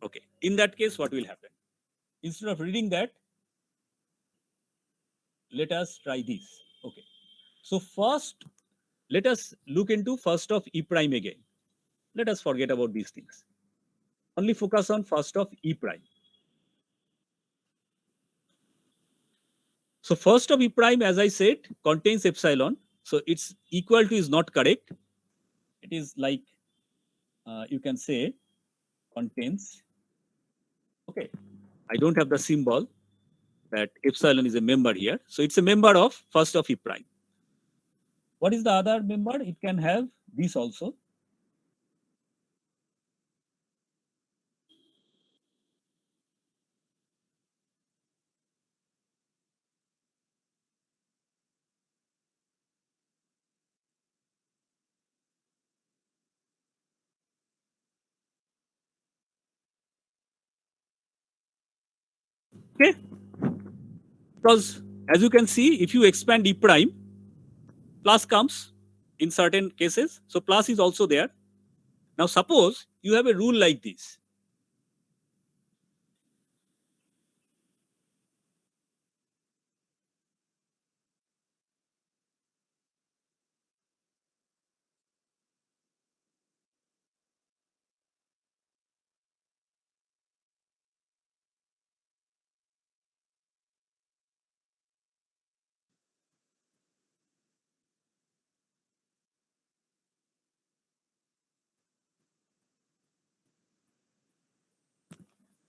Okay, in that case, what will happen? Instead of reading that, let us try this. Okay. So first, let us look into first of E prime again. Let us forget about these things. Only focus on first of E prime. So first of E prime, as I said, contains epsilon. So it's equal to is not correct. It is like, you can say contains. Okay. I don't have the symbol that epsilon is a member here. So it's a member of first of E prime. What is the other member? It can have this also. Okay. Because as you can see, if you expand E prime, plus comes in certain cases. So plus is also there. Now suppose you have a rule like this.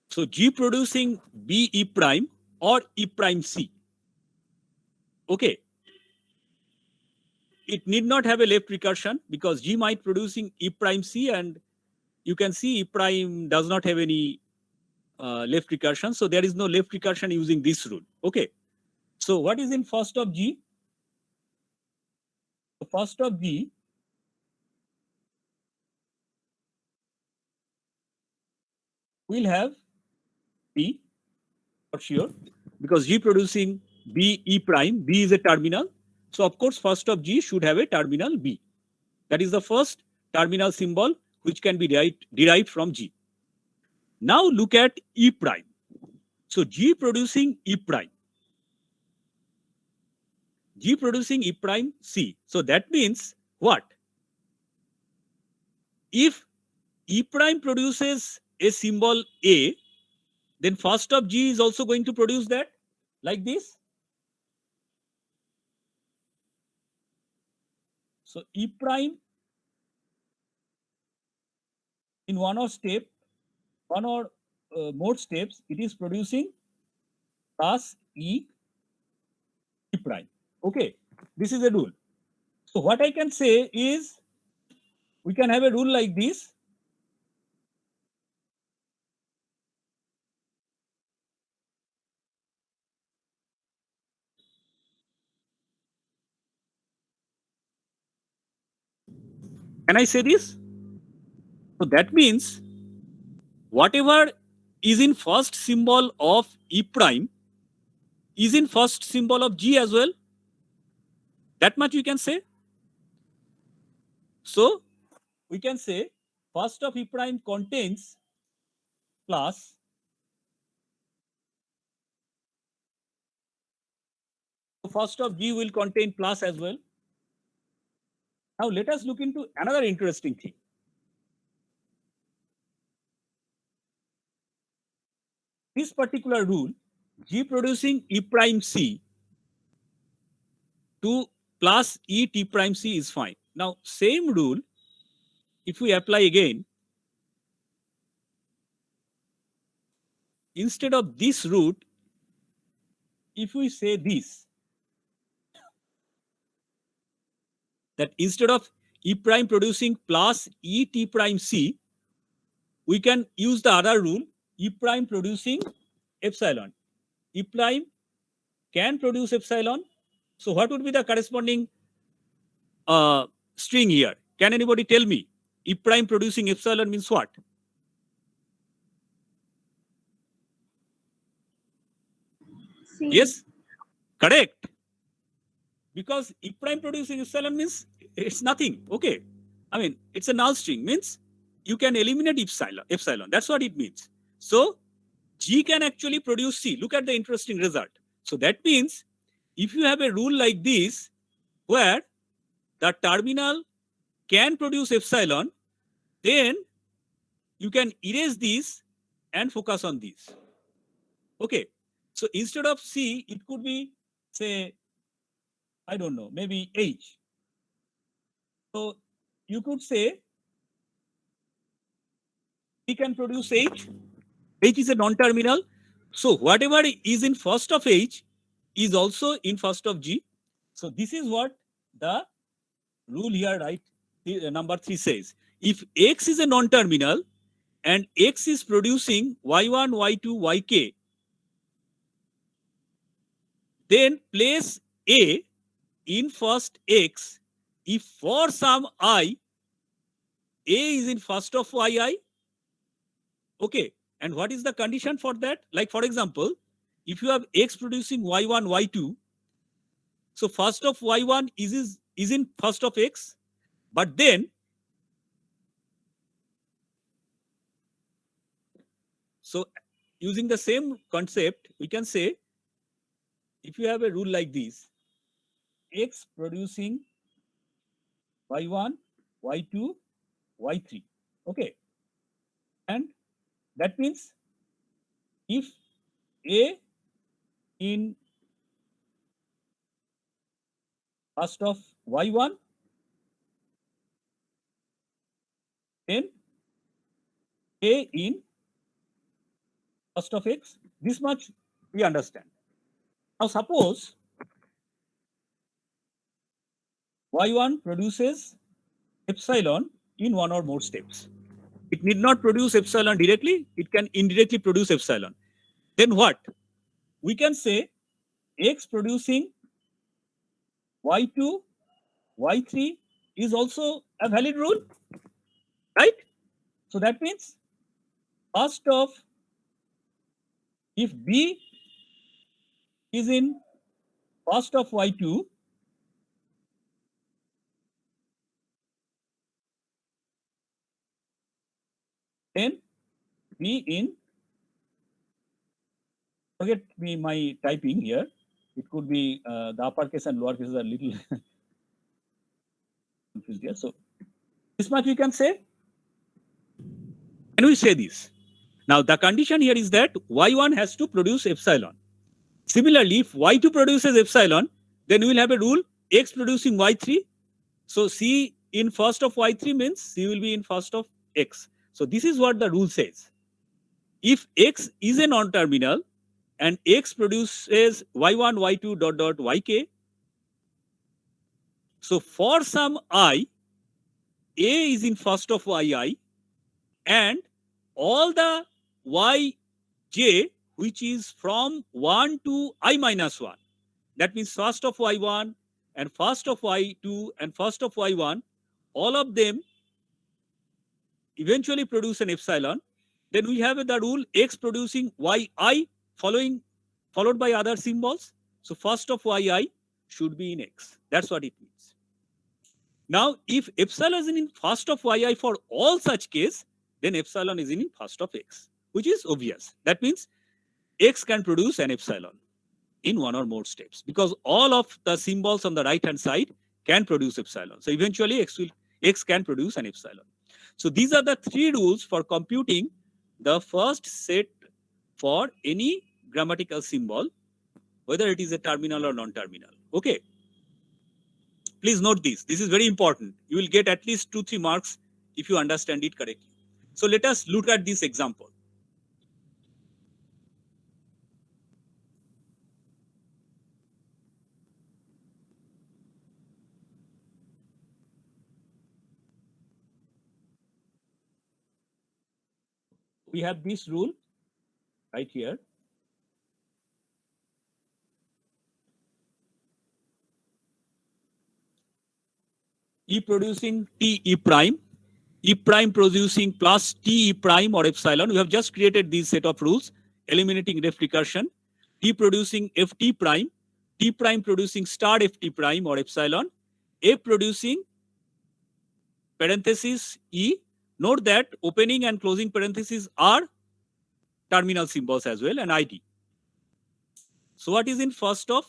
So G producing B E prime or E prime C. Okay. It need not have a left recursion because G might producing E prime C, and you can see E prime does not have any left recursion. So there is no left recursion using this rule. Okay. So what is in first of G? The first of G will have B for sure, because G producing B E prime, B is a terminal. So of course, first of G should have a terminal B. That is the first terminal symbol which can be derived from G. Now look at E prime. So G producing E prime. G producing E prime C. So that means what? If E prime produces a symbol A, then first of G is also going to produce that like this. So E prime in one or more steps, it is producing plus E E prime. Okay, this is a rule. So what I can say is we can have a rule like this. Can I say this? So that means whatever is in first symbol of E prime is in first symbol of G as well. That much we can say. So we can say first of E prime contains plus first of G will contain plus as well. Now let us look into another interesting thing. This particular rule, G producing E prime C to plus E T prime C is fine. Now same rule, if we apply again, instead of this root, if we say this, that instead of E prime producing plus E T prime C, we can use the other rule, E prime producing epsilon. E prime can produce epsilon. So what would be the corresponding string here? Can anybody tell me? E prime producing epsilon means what? C. Yes, correct. Because E prime producing epsilon means it's nothing. Okay. I mean, it's a null string, means you can eliminate epsilon. That's what it means. So G can actually produce C. Look at the interesting result. So that means if you have a rule like this, where the terminal can produce epsilon, then you can erase this and focus on this. Okay. So instead of C, it could be, say, I don't know, maybe H. So you could say we can produce H. H is a non-terminal. So whatever is in first of H is also in first of G. So this is what the rule here, right? Number 3 says. If X is a non-terminal and X is producing Y1, Y2, Yk, then place A in first X if for some I, A is in first of Yi. Okay. And what is the condition for that? Like, for example, if you have X producing Y1, Y2, so first of Y1 is in first of X, but then, so using the same concept, we can say, if you have a rule like this, X producing Y1, Y2, Y3, okay. And that means if A in first of Y1, then A in first of X, this much we understand. Now suppose Y1 produces epsilon in one or more steps. It need not produce epsilon directly, it can indirectly produce epsilon. Then what? We can say X producing Y2, Y3 is also a valid rule, right? So that means first of, if B is in first of Y2, then B in, forget me my typing here, it could be the uppercase and lowercase are little confused here. So this much we can say. Can we say this? Now the condition here is that Y1 has to produce epsilon. Similarly, if Y2 produces epsilon, then we will have a rule X producing Y3. So C in first of Y3 means C will be in first of X. So this is what the rule says. If X is a non-terminal and X produces Y1, Y2, dot, dot, Yk. So for some I, A is in first of Yi, and all the Yj, which is from 1 to I minus 1, that means first of Y1 and first of Y2 and first of Y1, all of them eventually produce an epsilon. Then we have the rule X producing Yi followed by other symbols. So first of Yi should be in X. That's what it means. Now, if epsilon is in first of Yi for all such case, then epsilon is in first of X, which is obvious. That means X can produce an epsilon in one or more steps, because all of the symbols on the right hand side can produce epsilon. So eventually X can produce an epsilon. So these are the three rules for computing the first set for any grammatical symbol, whether it is a terminal or non-terminal. Okay. Please note this. This is very important. You will get at least 2-3 marks if you understand it correctly. So let us look at this example. We have this rule right here. E producing T E prime, E prime producing plus T E prime or epsilon. We have just created this set of rules, eliminating ref recursion. T producing Ft prime, T prime producing star Ft prime or epsilon, F producing parenthesis E. Note that opening and closing parentheses are terminal symbols as well, and ID. So what is in first of?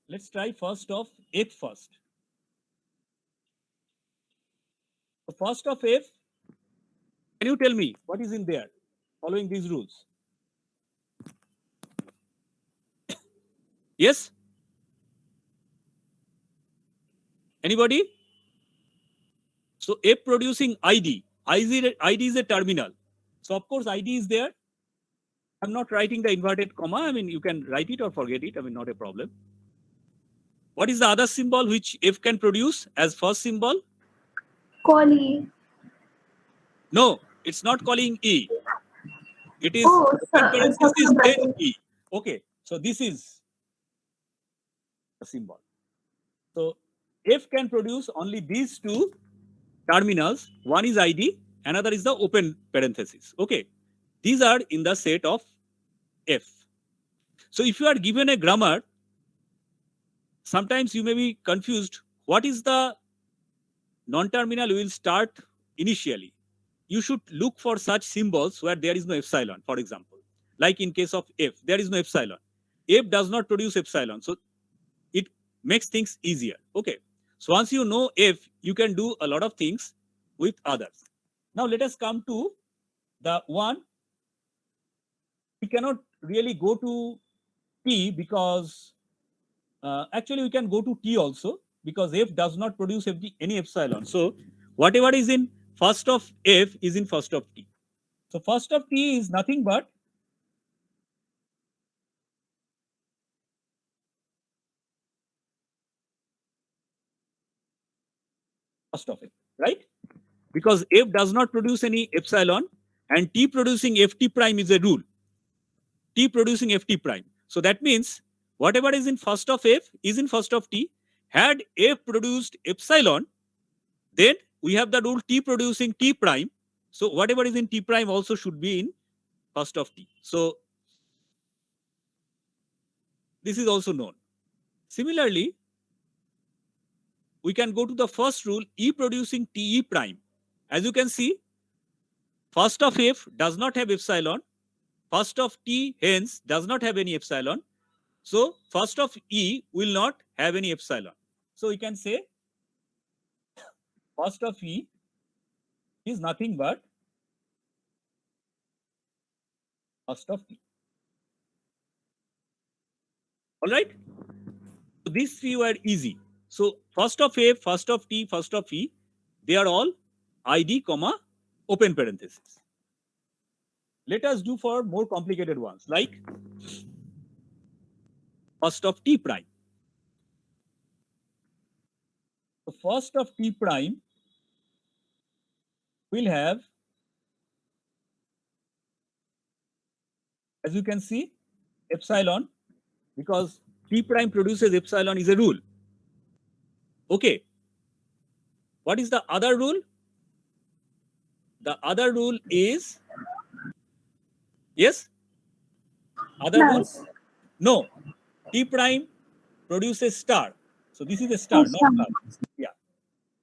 Let's try first of F first. So first of F, can you tell me what is in there following these rules? Yes? Anybody? So F producing ID. ID is a terminal. So of course ID is there. I'm not writing the inverted comma. I mean, you can write it or forget it. I mean, not a problem. What is the other symbol which F can produce as first symbol? Call E. No, it's not calling E. It is Oh, open parenthesis then bracket. E. Okay, so this is a symbol. So F can produce only these two terminals. One is ID, another is the open parenthesis. Okay, these are in the set of F. So if you are given a grammar, sometimes you may be confused. What is the non-terminal we will start initially? You should look for such symbols where there is no epsilon, for example. Like in case of F, there is no epsilon. F does not produce epsilon. So it makes things easier. Okay. So once you know F, you can do a lot of things with others. Now let us come to the one. We cannot really go to T because actually we can go to T also, because F does not produce any epsilon. So whatever is in first of F is in first of T. So first of T is nothing but first of F, right? Because F does not produce any epsilon, and T producing Ft prime is a rule. T producing Ft prime. So that means whatever is in first of F is in first of T. Had F produced epsilon, then we have the rule T producing T prime. So whatever is in T prime also should be in first of T. So this is also known. Similarly, we can go to the first rule, E producing Te prime. As you can see, first of F does not have epsilon. First of T hence does not have any epsilon. So first of E will not have any epsilon. So we can say first of E is nothing but first of T. All right. So these three were easy. So first of A, first of T, first of E. They are all ID, comma, open parenthesis. Let us do for more complicated ones, like first of T prime. So first of T prime will have, as you can see, epsilon, because T prime produces epsilon is a rule. Okay. What is the other rule? The other rule is, yes? Other rule? Plus. No. T prime produces star. So this is a Oh, star, not star. plus. Yeah.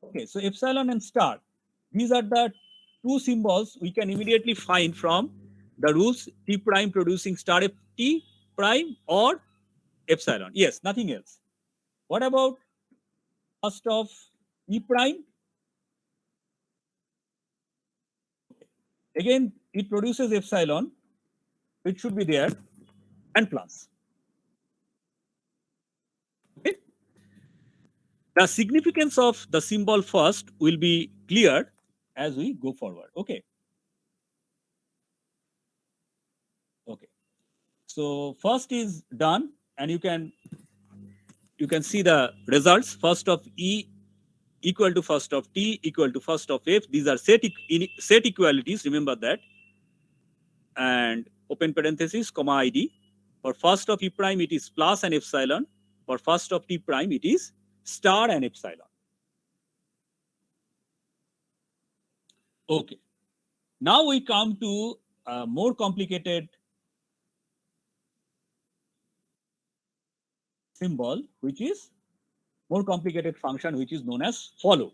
Okay. So epsilon and star, these are the two symbols we can immediately find from the rules T prime producing star T prime or epsilon. Yes, nothing else. What about first of E prime? Again, it produces epsilon, which should be there, and plus. Okay. The significance of the symbol first will be clear as we go forward. Okay. Okay. So first is done, and you can see the results. First of E equal to first of T equal to first of F. These are set equalities. Remember that. And open parenthesis, comma ID. For first of E prime, it is plus and epsilon. For first of T prime, it is star and epsilon. Okay. Now we come to a more complicated symbol, which is more complicated function, which is known as follow.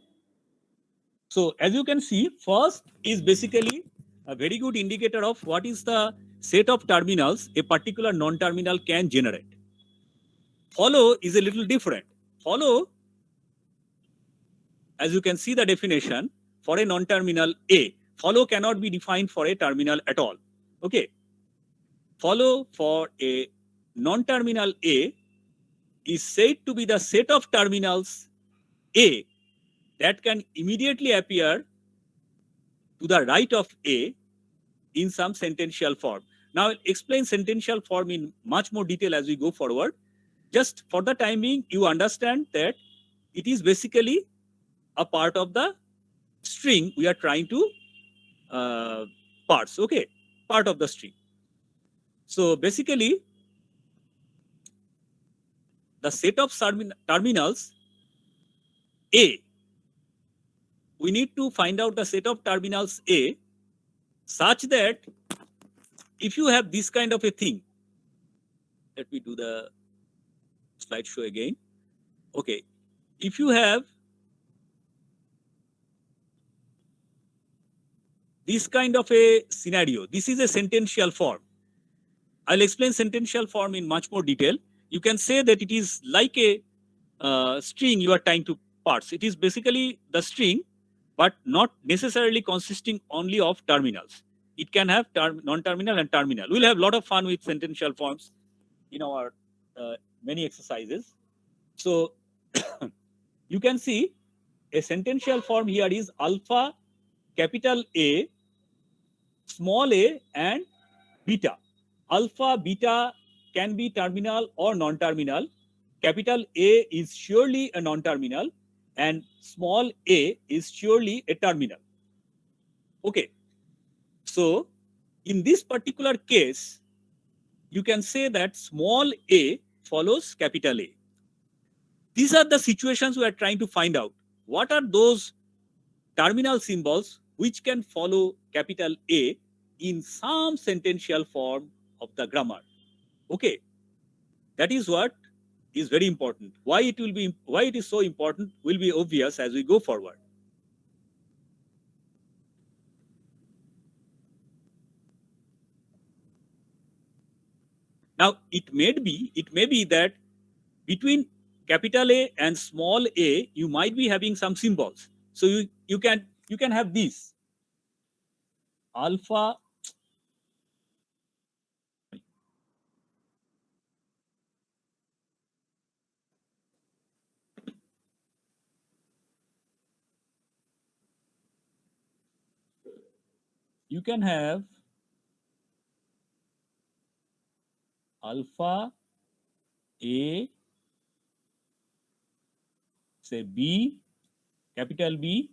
So as you can see, first is basically a very good indicator of what is the set of terminals a particular non-terminal can generate. Follow is a little different. Follow, as you can see the definition, for a non-terminal A, follow cannot be defined for a terminal at all. Okay. Follow for a non-terminal A is said to be the set of terminals A that can immediately appear to the right of A in some sentential form. Now, I'll explain sentential form in much more detail as we go forward. Just for the time being, you understand that it is basically a part of the string we are trying to parse. Okay, part of the string. So basically, the set of terminals A, we need to find out the set of terminals A such that if you have this kind of a thing, let me do the slideshow again. Okay, if you have this kind of a scenario, this is a sentential form. I'll explain sentential form in much more detail. You can say that it is like a string you are trying to parse. It is basically the string, but not necessarily consisting only of terminals. It can have non-terminal and terminal. We'll have a lot of fun with sentential forms in our many exercises. So you can see a sentential form here is alpha, capital A, small a, and beta. Alpha, beta can be terminal or non-terminal. Capital A is surely a non-terminal, and small a is surely a terminal. Okay. So in this particular case, you can say that small a follows capital A. These are the situations we are trying to find out. What are those terminal symbols which can follow capital A in some sentential form of the grammar? Okay, that is what is very important. Why it is so important will be obvious as we go forward. Now it may be that between capital A and small a you might be having some symbols. So you can have these alpha. you can have alpha A, say B, capital B,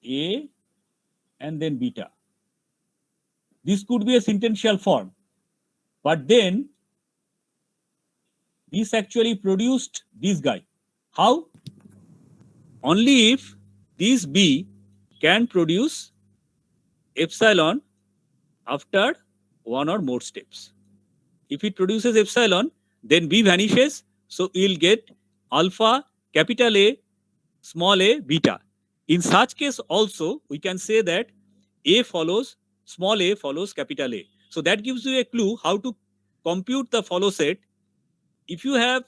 A, and then beta. This could be a sentential form, but then this actually produced this guy. How? Only if this B can produce epsilon after one or more steps. If it produces epsilon, then B vanishes, so we'll get alpha, capital A, small a, beta. In such case also, we can say that A follows, small a follows capital A. So that gives you a clue how to compute the follow set. If you have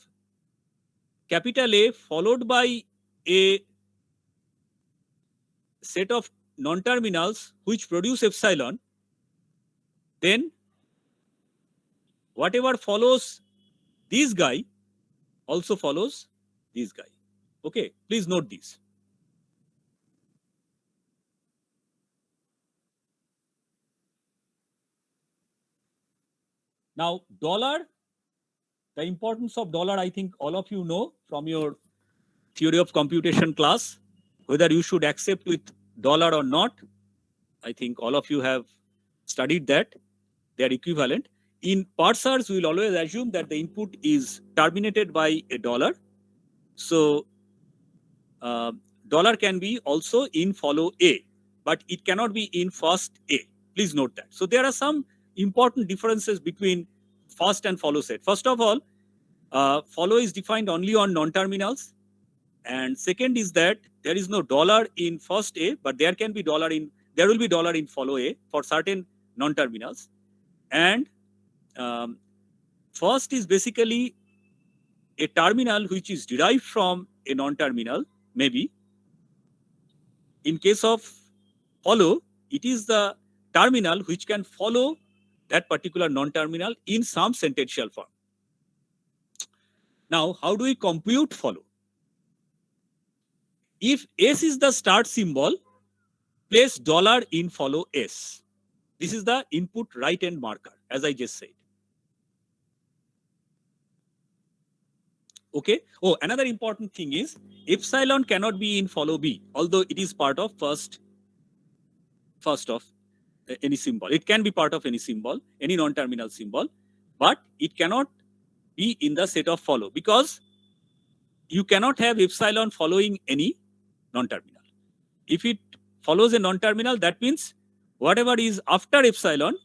capital A followed by a set of non-terminals which produce epsilon, then whatever follows this guy also follows this guy. Okay, please note this. Now, dollar, the importance of dollar, I think all of you know from your theory of computation class, whether you should accept with dollar or not. I think all of you have studied that. They are equivalent. In parsers, we will always assume that the input is terminated by a dollar. So dollar can be also in follow A, but it cannot be in first A. Please note that. So there are some important differences between first and follow set. First of all, follow is defined only on non-terminals. And second is that there is no dollar in first A, but there can be dollar in, there will be dollar in follow A for certain non-terminals. And first is basically a terminal which is derived from a non-terminal, maybe. In case of follow, it is the terminal which can follow that particular non-terminal in some sentential form. Now, how do we compute follow? If S is the start symbol, place dollar in follow S. This is the input right hand marker, as I just said. Okay. Oh, another important thing is epsilon cannot be in follow B, although it is part of first of any symbol. It can be part of any symbol, any non-terminal symbol, but it cannot be in the set of follow because you cannot have epsilon following any non-terminal. If it follows a non-terminal, that means whatever is after epsilon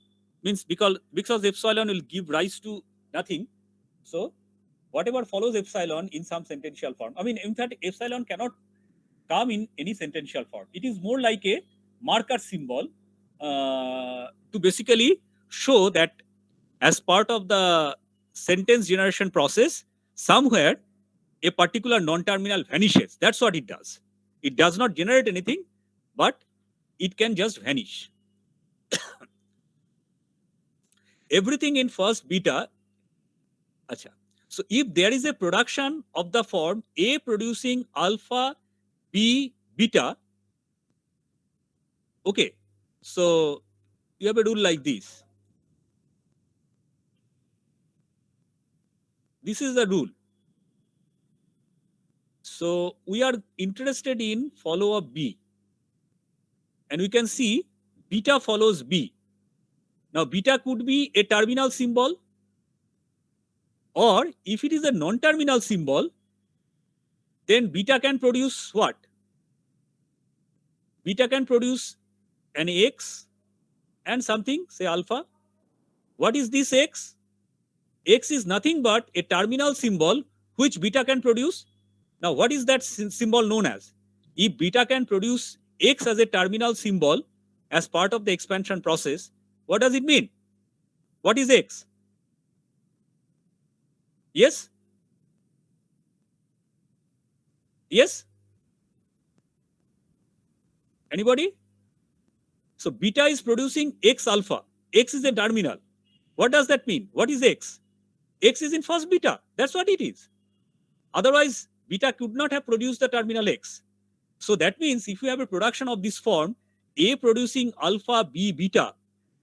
means because epsilon will give rise to nothing. So whatever follows epsilon in some sentential form. I mean, in fact, epsilon cannot come in any sentential form. It is more like a marker symbol to basically show that as part of the sentence generation process, somewhere a particular non-terminal vanishes. That's what it does. It does not generate anything, but it can just vanish. Everything in first beta. Acha. So if there is a production of the form A producing alpha, B, beta, okay, so you have a rule like this. This is the rule. So we are interested in follow of B. And we can see beta follows B. Now beta could be a terminal symbol, or if it is a non-terminal symbol, then beta can produce what? Beta can produce an X and something, say alpha. What is this X? X is nothing but a terminal symbol which beta can produce. Now, what is that symbol known as? If beta can produce X as a terminal symbol as part of the expansion process, what does it mean? What is X? Yes? Yes? Anybody? So beta is producing X alpha. X is a terminal. What does that mean? What is X? X is in first beta. That's what it is. Otherwise, beta could not have produced the terminal X. So that means if you have a production of this form, A producing alpha, B, beta,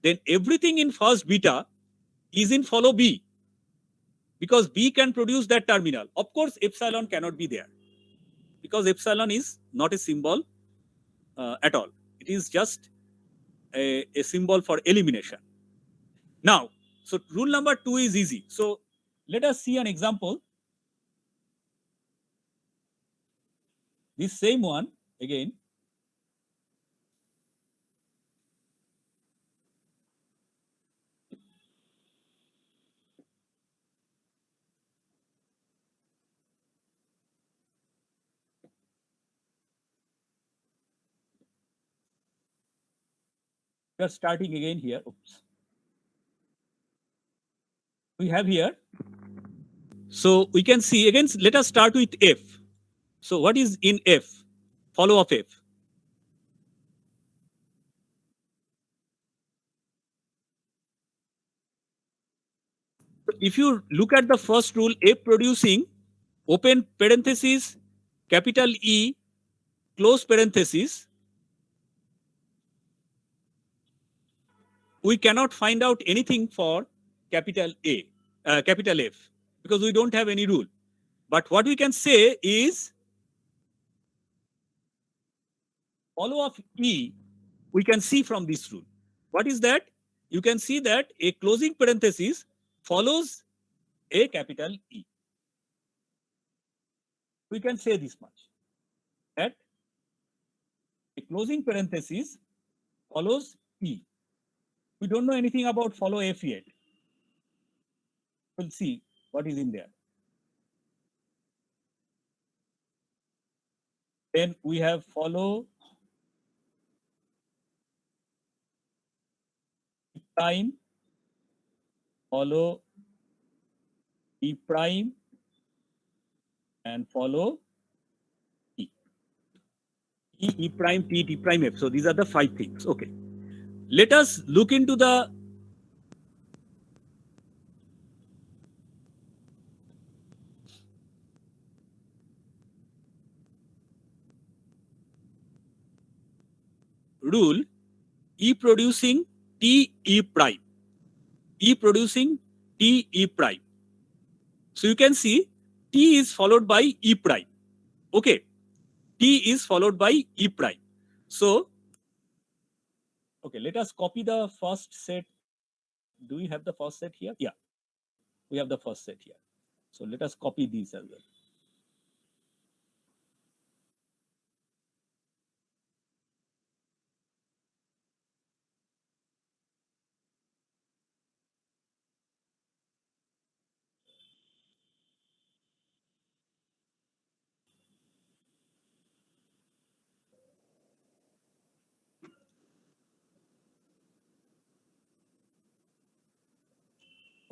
then everything in first beta is in follow B, because B can produce that terminal. Of course, epsilon cannot be there, because epsilon is not a symbol at all. It is just a symbol for elimination. Now, so rule number 2 is easy. So let us see an example. This same one again. We are starting again here. Oops. We have here. So we can see again, let us start with F. So what is in F? Follow of F. If you look at the first rule, F producing, open parenthesis, capital E, close parenthesis, we cannot find out anything for capital A, capital F, because we don't have any rule. But what we can say is follow of E, we can see from this rule. What is that? You can see that a closing parenthesis follows a capital E. We can say this much, that a closing parenthesis follows E. We don't know anything about follow F yet. We'll see what is in there. Then we have follow prime, follow E prime, and follow E. E prime, T prime, F. So these are the 5 things. Okay. Let us look into the rule E producing T E prime. E producing T E prime. So you can see T is followed by E prime. Okay. T is followed by E prime. So, okay, let us copy the first set. Do we have the first set here? Yeah, we have the first set here. So let us copy these as well.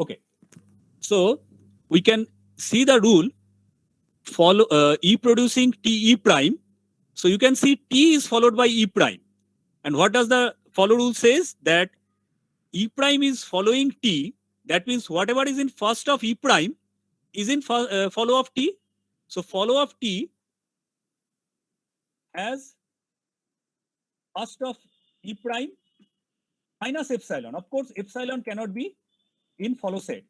Okay, so we can see the rule follow E producing T E prime. So you can see T is followed by E prime. And what does the follow rule says? That E prime is following T. That means whatever is in first of E prime is in follow of T. So follow of T has first of E prime minus epsilon. Of course, epsilon cannot be in follow set.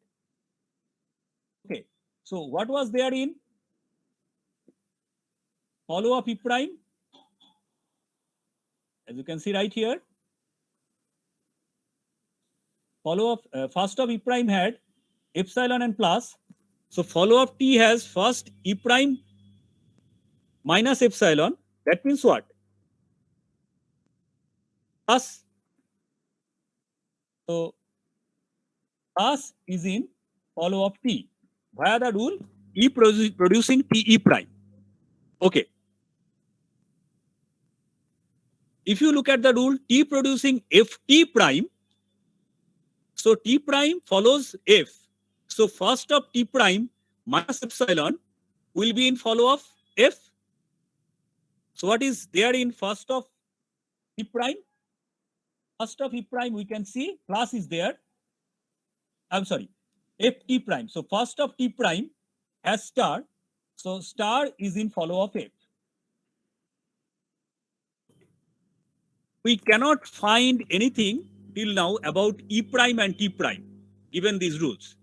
Okay, so what was there in follow of E prime? As you can see right here, follow of first of E prime had epsilon and plus. So follow of T has first E prime minus epsilon. That means what? Plus. So plus is in follow of T via the rule E producing T E prime. Okay. If you look at the rule T producing F T prime, so T prime follows F. So first of T prime minus epsilon will be in follow of F. So what is there in first of T prime? First of E prime we can see plus is there. I'm sorry, F T prime. So first of T prime has star. So star is in follow of F. we cannot find anything till now about E prime and T prime, given these rules,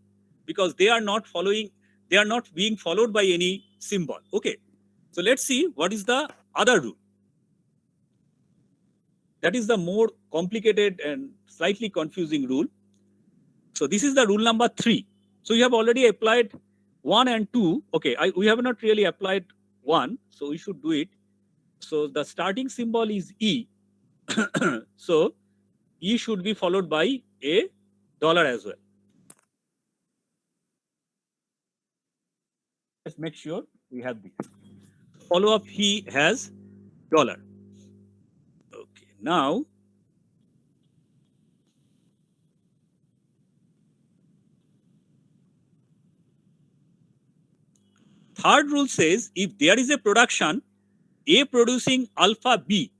because they are not being followed by any symbol. Okay, so let's see what is the other rule. That is the more complicated and slightly confusing rule. So this is the rule number 3. So you have already applied 1 and 2. Okay, we have not really applied 1, so we should do it. So the starting symbol is E. So E should be followed by a dollar as well. Let's make sure we have this. Follow up E has dollar. Okay, now third rule says if there is a production A producing alpha B,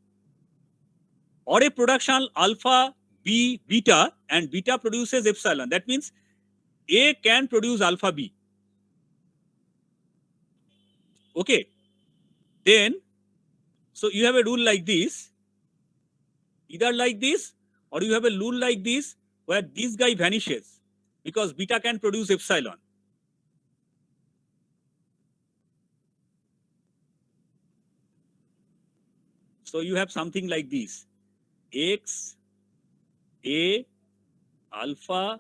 or a production alpha B beta and beta produces epsilon, that means A can produce alpha B. Okay, then so you have a rule like this, either like this, or you have a rule like this where this guy vanishes because beta can produce epsilon. So you have something like this: X, A, alpha,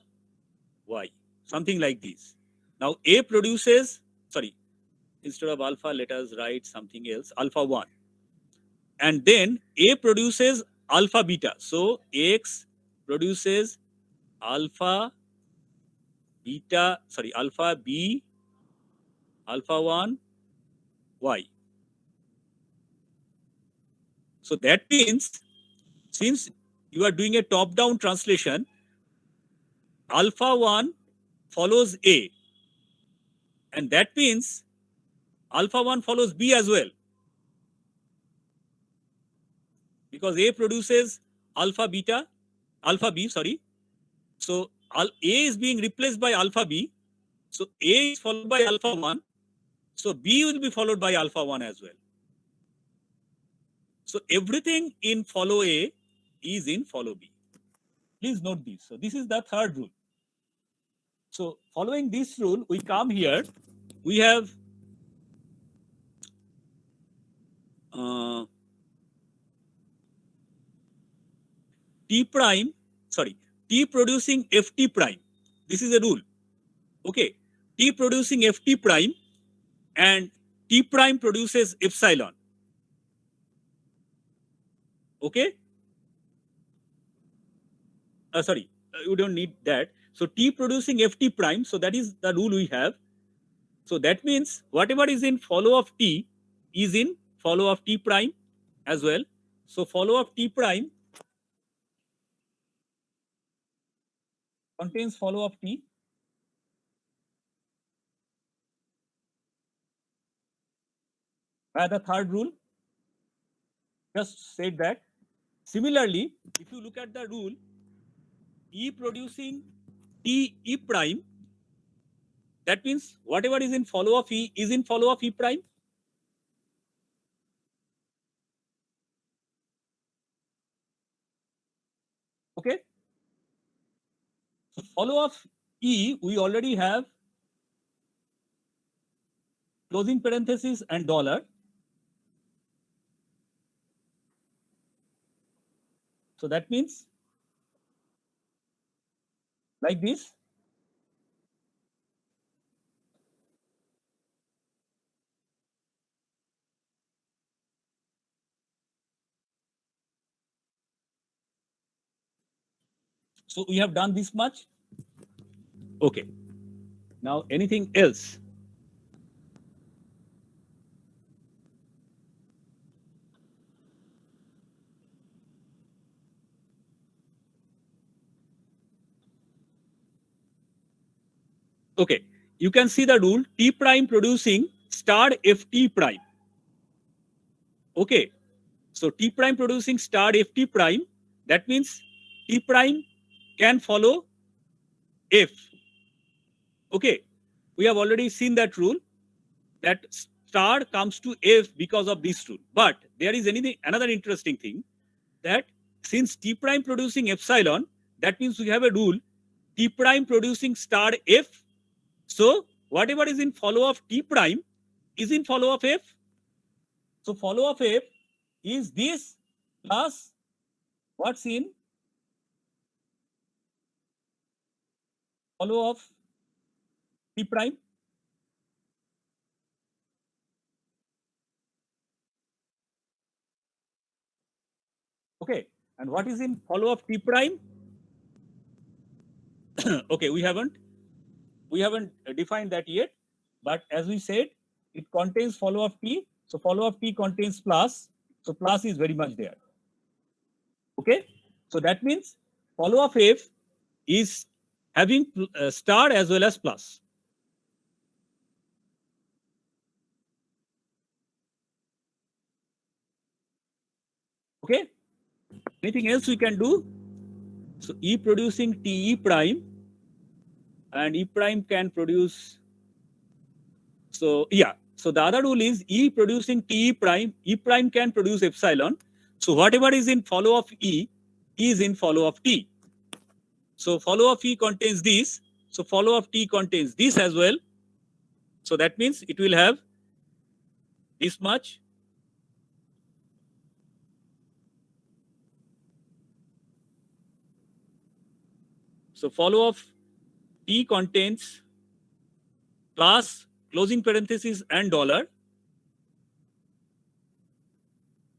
Y, something like this. Now A produces, sorry, instead of alpha, let us write something else, alpha 1. And then A produces alpha beta. So X produces alpha beta, sorry, alpha B, alpha 1, Y. So that means, since you are doing a top-down translation, alpha 1 follows A. And that means alpha 1 follows B as well, because A produces alpha beta, alpha B, sorry. So A is being replaced by alpha B. So A is followed by alpha 1. So B will be followed by alpha 1 as well. So everything in follow A is in follow B. Please note this. So this is the third rule. So following this rule, we come here. We have T prime, sorry, T producing Ft prime. This is a rule. Okay, T producing Ft prime and T prime produces epsilon. Okay, sorry, you don't need that. So T producing Ft prime, so that is the rule we have. So that means whatever is in follow of T is in follow of T prime as well. So follow of T prime contains follow of T. The third rule just said that. Similarly, if you look at the rule, E producing T E prime, that means whatever is in follow of E is in follow of E prime. Okay. So follow of E, we already have closing parenthesis and dollar. So that means like this. So we have done this much. Okay. Now anything else? Okay. You can see the rule T prime producing star Ft prime. Okay. So T prime producing star Ft prime, that means T prime can follow F. Okay. We have already seen that rule, that star comes to F because of this rule. But there is another interesting thing, that since T prime producing epsilon, that means we have a rule, T prime producing star F. So whatever is in follow of T prime is in follow of F. So follow of F is this plus what's in follow of T prime. Okay, and what is in follow of T prime? Okay, we haven't defined that yet, but as we said, it contains follow of T. So follow of T contains plus. So plus is very much there. Okay, so that means follow of F is having star as well as plus. Okay, anything else we can do? So E producing T E prime, and E prime can produce. So yeah, so the other rule is E producing T E prime can produce epsilon. So whatever is in follow of E is in follow of T. So follow of E contains this. So follow of T contains this as well. So that means it will have this much. So follow of T contains plus closing parenthesis and dollar.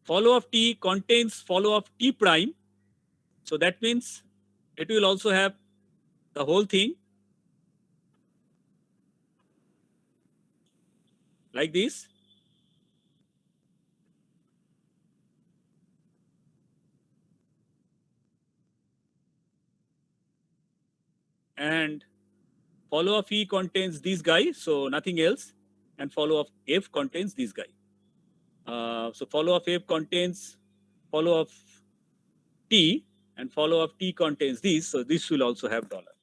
Follow of T contains follow of T prime. So that means it will also have the whole thing like this. And follow of E contains this guy, so nothing else. And follow of F contains this guy. So follow of F contains follow of T, and follow of T contains this. So this will also have dollar.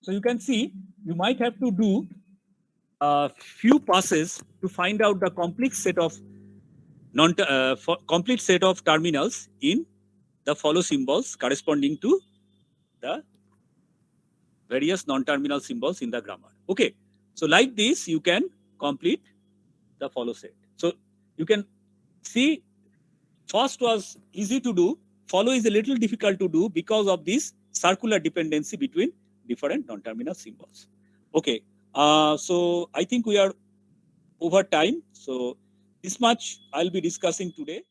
So you can see you might have to do a few passes to find out the complete set of complete set of terminals in the follow symbols corresponding to the various non-terminal symbols in the grammar. Okay, so like this you can complete the follow set. So you can see first was easy to do, follow is a little difficult to do because of this circular dependency between different non-terminal symbols. Okay, so I think we are over time. So this much I'll be discussing today.